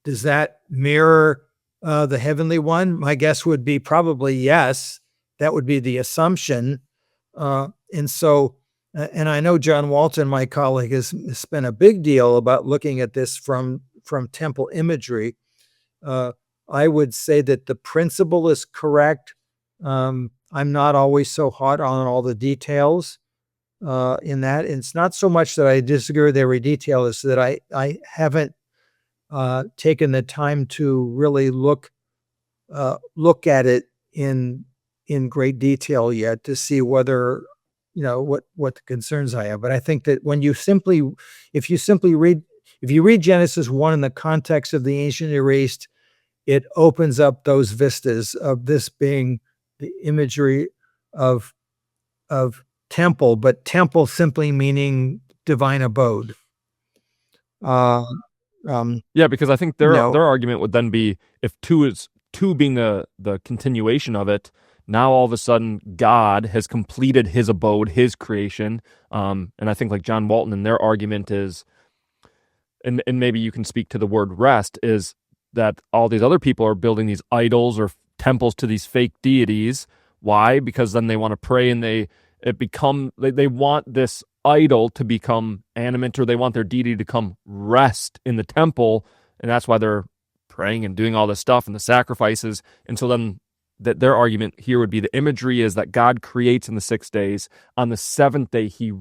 does that mirror the heavenly one? My guess would be probably yes. That would be the assumption. And so, and I know John Walton, my colleague, has spent a big deal about looking at this from temple imagery. Uh, I would say that the principle is correct. I'm not always so hot on all the details in that. And it's not so much that I disagree with every detail, is that I haven't taken the time to really look at it in great detail yet to see whether what the concerns I have. But I think that if you read Genesis 1 in the context of the ancient Near East, it opens up those vistas of this being the imagery of temple, but temple simply meaning divine abode. Uh, Yeah, because I think you their know, argument would then be if two being the continuation of it, now all of a sudden God has completed his abode, his creation. And I think like John Walton and their argument is, and maybe you can speak to the word rest, is that all these other people are building these idols or temples to these fake deities. Why? Because then they want to pray and they want this idol to become animate, or they want their deity to come rest in the temple, and that's why they're praying and doing all this stuff and the sacrifices. And so then their argument here would be the imagery is that God creates in the 6 days. On the seventh day, he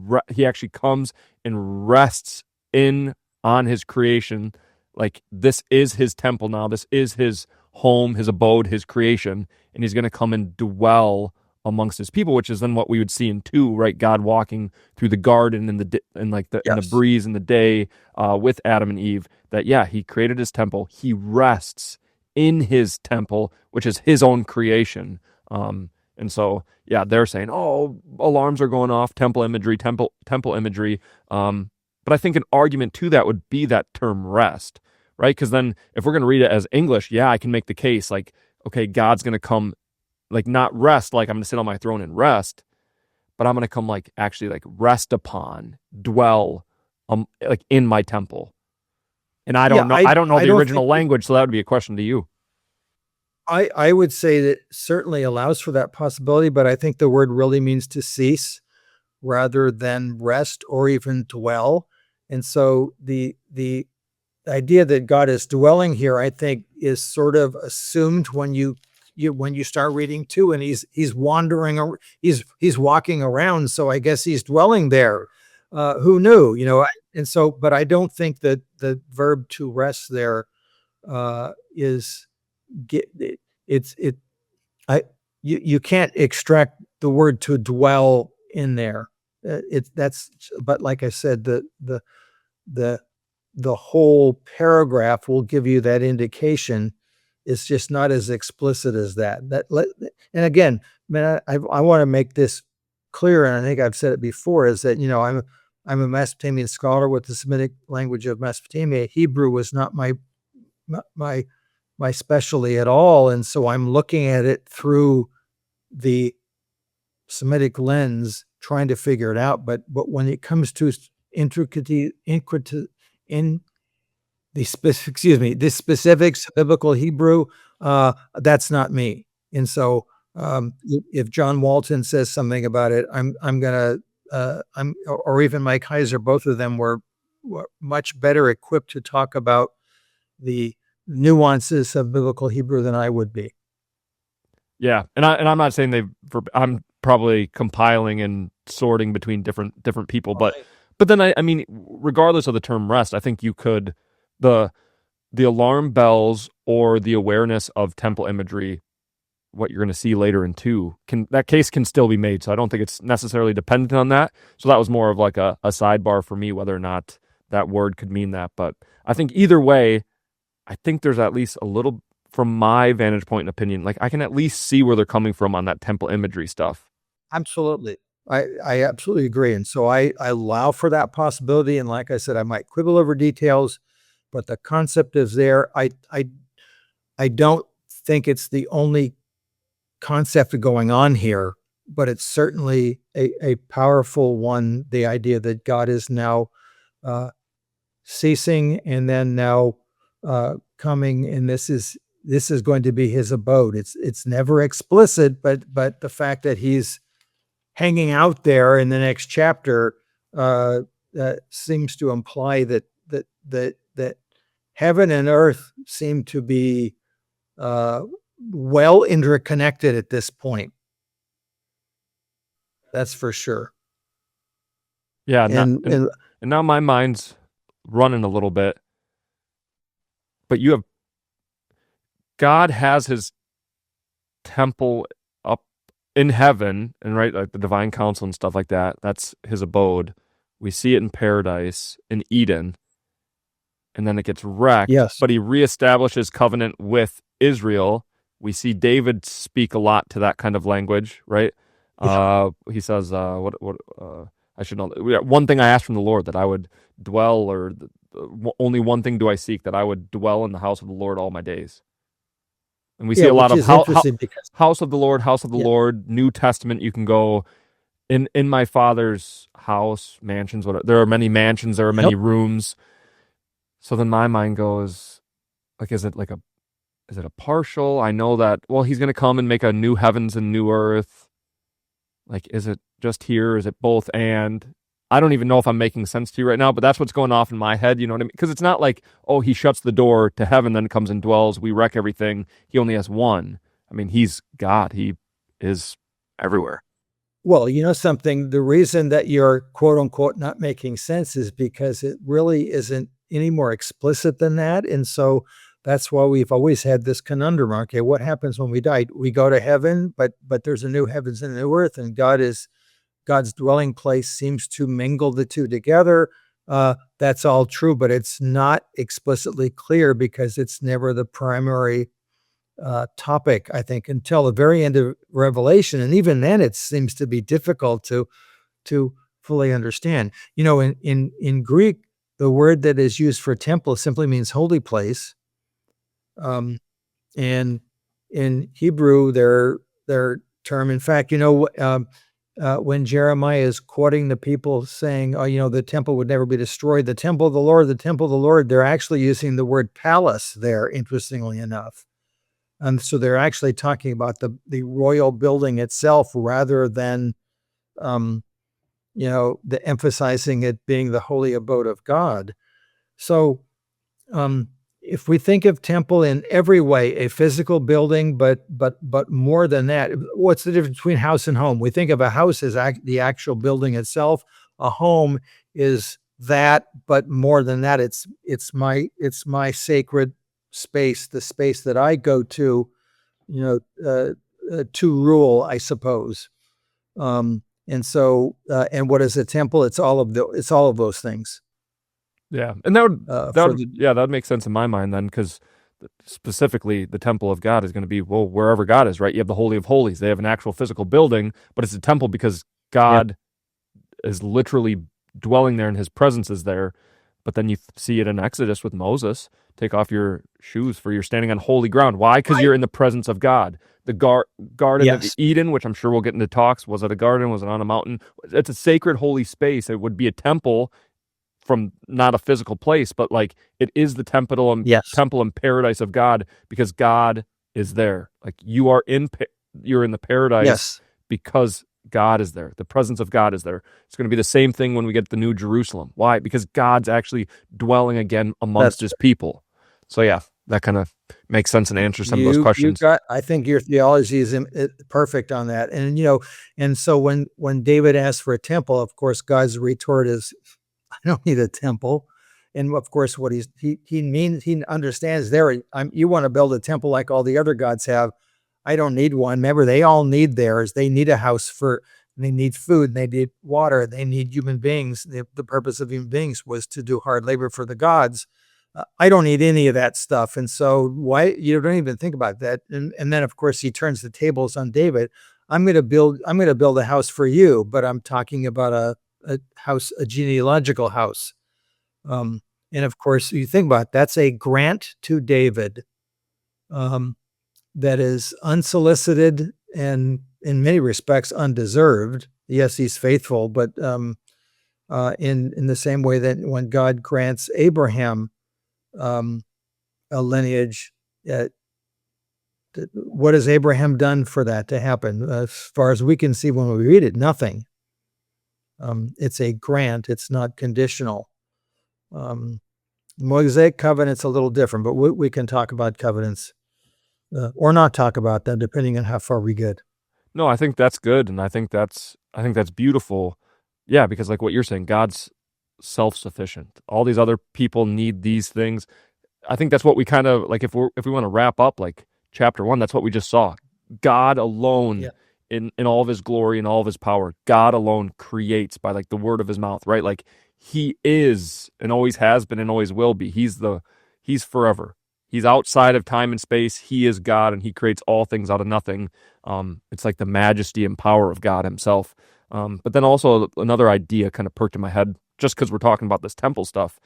actually comes and rests in on his creation. Like, this is his temple now. This is his home, his abode, his creation, and he's going to come and dwell amongst his people, which is then what we would see in 2, right? God walking through the garden in the breeze in the day with Adam and Eve. That he created his temple. He rests in his temple, which is his own creation. And so they're saying, oh, alarms are going off, temple imagery. But I think an argument to that would be that term rest, right? Because then if we're going to read it as English, I can make the case like, okay, God's going to come, like, not rest, like I'm going to sit on my throne and rest, but I'm going to come like actually like rest upon, dwell, like in my temple. And I don't know, I don't know I the don't original think language, so that would be a question to you. I would say that certainly allows for that possibility, but I think the word really means to cease rather than rest or even dwell. And so the idea that God is dwelling here, I think, is sort of assumed when you start reading 2, and he's wandering, he's walking around. So I guess he's dwelling there. Who knew? And so, but I don't think that the verb to rest there is get it. I you can't extract the word to dwell in there. But like I said, the the whole paragraph will give you that indication. It's just not as explicit as that. And again, man, I want to make this clear, and I think I've said it before, is that I'm a Mesopotamian scholar with the Semitic language of Mesopotamia. Hebrew was not my my specialty at all, and so I'm looking at it through the Semitic lens, trying to figure it out. But when it comes to intricate in the specifics of biblical Hebrew, that's not me. And so, if John Walton says something about it, I'm gonna or even Mike Heiser, both of them were much better equipped to talk about the nuances of biblical Hebrew than I would be. Yeah, and I'm not saying I'm probably compiling and sorting between different people, but Right. then I mean, regardless of the term rest, I think you could the alarm bells or the awareness of temple imagery, what you're going to see later in 2, that case can still be made. So I don't think it's necessarily dependent on that. So that was more of like a sidebar for me, whether or not that word could mean that. But I think either way, I think there's at least a little, from my vantage point and opinion, like I can at least see where they're coming from on that temple imagery stuff. Absolutely. I absolutely agree. And so I allow for that possibility. And like I said, I might quibble over details, but the concept is there. I don't think it's the only concept going on here, but it's certainly a powerful one. The idea that God is now ceasing and then now coming, and this is going to be his abode. It's never explicit, but the fact that he's hanging out there in the next chapter seems to imply that heaven and earth seem to be well interconnected at this point. That's for sure. Yeah, And and now my mind's running a little bit. But God has his temple up in heaven, and right, like the divine council and stuff like that. That's his abode. We see it in paradise, in Eden, and then it gets wrecked. yes, But he reestablishes covenant with Israel. We see David speak a lot to that kind of language, right? He says, I should know. One thing I asked from the Lord, that I would dwell, or only one thing do I seek, that I would dwell in the house of the Lord all my days. And we see a lot which of is interesting because house of the Lord, New Testament. You can go in my Father's house, mansions. Whatever. There are many mansions. There are many rooms. So then my mind goes, like, is it a partial? I know that, well, he's going to come and make a new heavens and new earth. Like, is it just here? Is it both? And I don't even know if I'm making sense to you right now, but that's what's going off in my head. You know what I mean? Because it's not like, oh, he shuts the door to heaven, then comes and dwells. We wreck everything. He only has one. I mean, he's God. He is everywhere. Well, you know something, the reason that you're quote unquote not making sense is because it really isn't any more explicit than that. And so that's why we've always had this conundrum. Okay, what happens when we die? We go to heaven, but there's a new heavens and a new earth, and God's dwelling place seems to mingle the two together. That's all true, but it's not explicitly clear because it's never the primary topic, I think, until the very end of Revelation, and even then, it seems to be difficult to fully understand. You know, in Greek, the word that is used for temple simply means holy place, and in Hebrew, their term. In fact, you know, when Jeremiah is quoting the people saying, "Oh, you know, the temple would never be destroyed," the temple of the Lord, the temple of the Lord, they're actually using the word palace there. Interestingly enough. And so they're actually talking about the royal building itself rather than, the emphasizing it being the holy abode of God. So if we think of temple in every way, a physical building, but more than that, what's the difference between house and home? We think of a house as the actual building itself. A home is that, but more than that, it's my sacred space, the space that I go to, to rule, I suppose. And so, and what is a temple? It's all of those things. Yeah, and that For would the that would make sense in my mind then, because specifically the temple of God is going to be, well, wherever God is, right? You have the Holy of Holies. They have an actual physical building, but it's a temple because yeah, God is literally dwelling there and his presence is there. But then you see it in Exodus with Moses. Take off your shoes, for you're standing on holy ground. Why? Because you're in the presence of God. The Garden of yes, Eden, which I'm sure we'll get into talks. Was it a garden? Was it on a mountain? It's a sacred, holy space. It would be a temple from not a physical place, but like it is the yes, temple and paradise of God, because God is there. Like you're in the paradise yes. because God is there. The presence of God is there. It's going to be the same thing when we get to the New Jerusalem. Why? Because God's actually dwelling again amongst That's his people. So yeah, that kind of makes sense and answers some of those you questions. got. I think your theology is perfect on that. And and so when David asked for a temple, of course, God's retort is, "I don't need a temple." And of course, what he means, he understands there. You want to build a temple like all the other gods have. I don't need one. Remember, they all need theirs. They need a house they need food, they need water, they need human beings. The purpose of human beings was to do hard labor for the gods. I don't need any of that stuff. And so why you don't even think about that. And then of course he turns the tables on David. I'm going to build a house for you, but I'm talking about a house, a genealogical house. And of course, you think about it, that's a grant to David that is unsolicited and in many respects undeserved. Yes, he's faithful, but in the same way that when God grants Abraham a lineage, uh, What has Abraham done for that to happen? As far as we can see when we read it, nothing. It's a grant. It's not conditional. Mosaic covenant's a little different, but we can talk about covenants or not talk about them, depending on how far we get. No, I think that's good, and I think that's beautiful. Yeah, because like what you're saying, God's self-sufficient. All these other people need these things. I think that's what we kind of like if we want to wrap up like chapter 1, that's what we just saw. God alone Yeah. in all of his glory and all of his power. God alone creates by like the word of his mouth, right? Like he is and always has been and always will be. He's forever. He's outside of time and space. He is God and he creates all things out of nothing. It's like the majesty and power of God himself. But then also another idea kind of perked in my head just because we're talking about this temple stuff,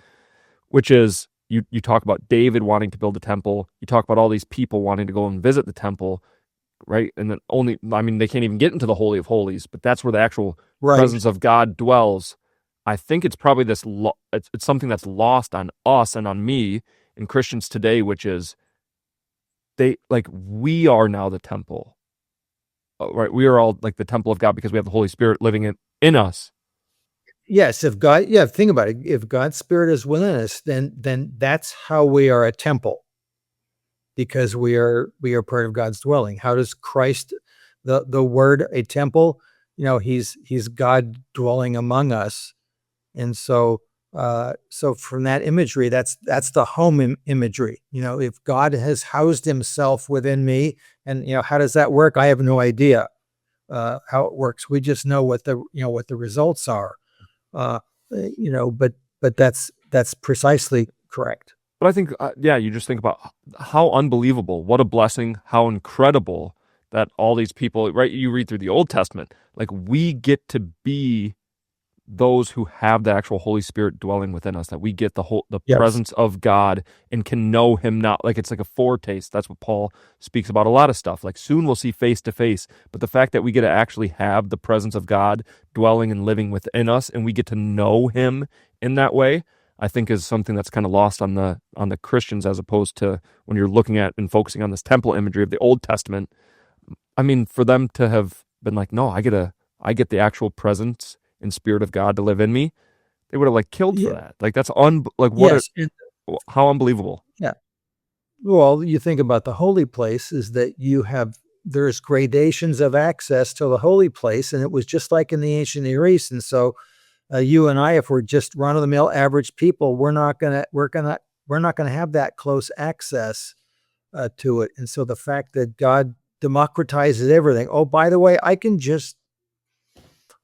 which is you talk about David wanting to build a temple. You talk about all these people wanting to go and visit the temple, right? And then they can't even get into the Holy of Holies, but that's where the actual Right. presence of God dwells. I think it's probably it's something that's lost on us and on me and Christians today, which is we are now the temple, right? We are all like the temple of God because we have the Holy Spirit living in us. Yes, think about it. If God's Spirit is within us, then that's how we are a temple, because we are part of God's dwelling. How does Christ, the word a temple? He's God dwelling among us, and so from that imagery, that's the home imagery. If God has housed Himself within me, and how does that work? I have no idea how it works. We just know what the results are. But that's precisely correct. But I think, you just think about how unbelievable, what a blessing, how incredible that all these people, right? You read through the Old Testament, like we get to be those who have the actual Holy Spirit dwelling within us, that we get the Yes. presence of God and can know him now. Like it's like a foretaste. That's what Paul speaks about a lot of stuff. Like soon we'll see face to face, but the fact that we get to actually have the presence of God dwelling and living within us and we get to know him in that way, I think is something that's kind of lost on the Christians, as opposed to when you're looking at and focusing on this temple imagery of the Old Testament. I mean, for them to have been like, no, I get the actual presence and Spirit of God to live in me, they would have like killed for that. Like that's how unbelievable. Yeah. Well, you think about the holy place is that there's gradations of access to the holy place, and it was just like in the ancient Near East. And so, you and I, if we're just run of the mill average people, we're not gonna have that close access to it. And so the fact that God democratizes everything. Oh, by the way,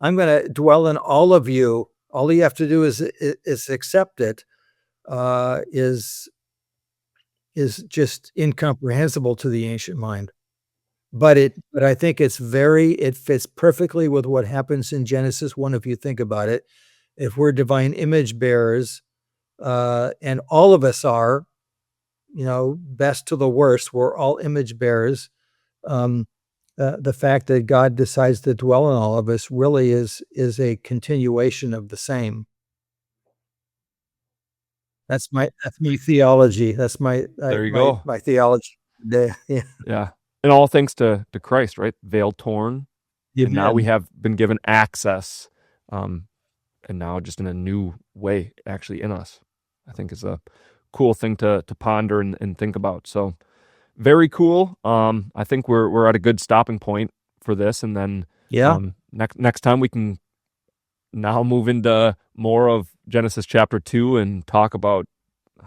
I'm going to dwell in all of you. All you have to do is accept it. Is just incomprehensible to the ancient mind. But I think it fits perfectly with what happens in Genesis 1. If you think about it, if we're divine image bearers, and all of us are, best to the worst, we're all image bearers. The fact that God decides to dwell in all of us really is a continuation of the same. That's my theology. That's my There you go. my theology today. Yeah. Yeah. And all thanks to Christ, right? Veil torn. And now we have been given access. And now just in a new way actually in us, I think is a cool thing to ponder and think about. So very cool. I think we're at a good stopping point for this. And then next time we can now move into more of Genesis chapter 2 and talk about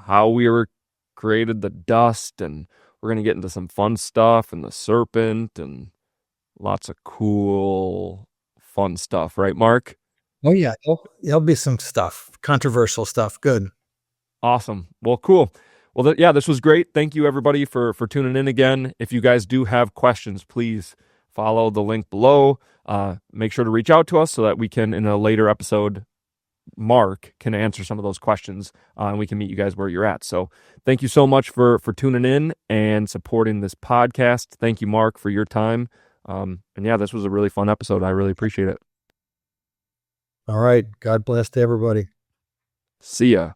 how we were created, the dust, and we're going to get into some fun stuff and the serpent and lots of cool, fun stuff. Right, Mark? Oh, yeah. There'll be some stuff, controversial stuff. Good. Awesome. Well, cool. Well, this was great. Thank you, everybody, for tuning in again. If you guys do have questions, please follow the link below. Make sure to reach out to us so that we can, in a later episode, Mark can answer some of those questions and we can meet you guys where you're at. So thank you so much for tuning in and supporting this podcast. Thank you, Mark, for your time. And this was a really fun episode. I really appreciate it. All right. God bless to everybody. See ya.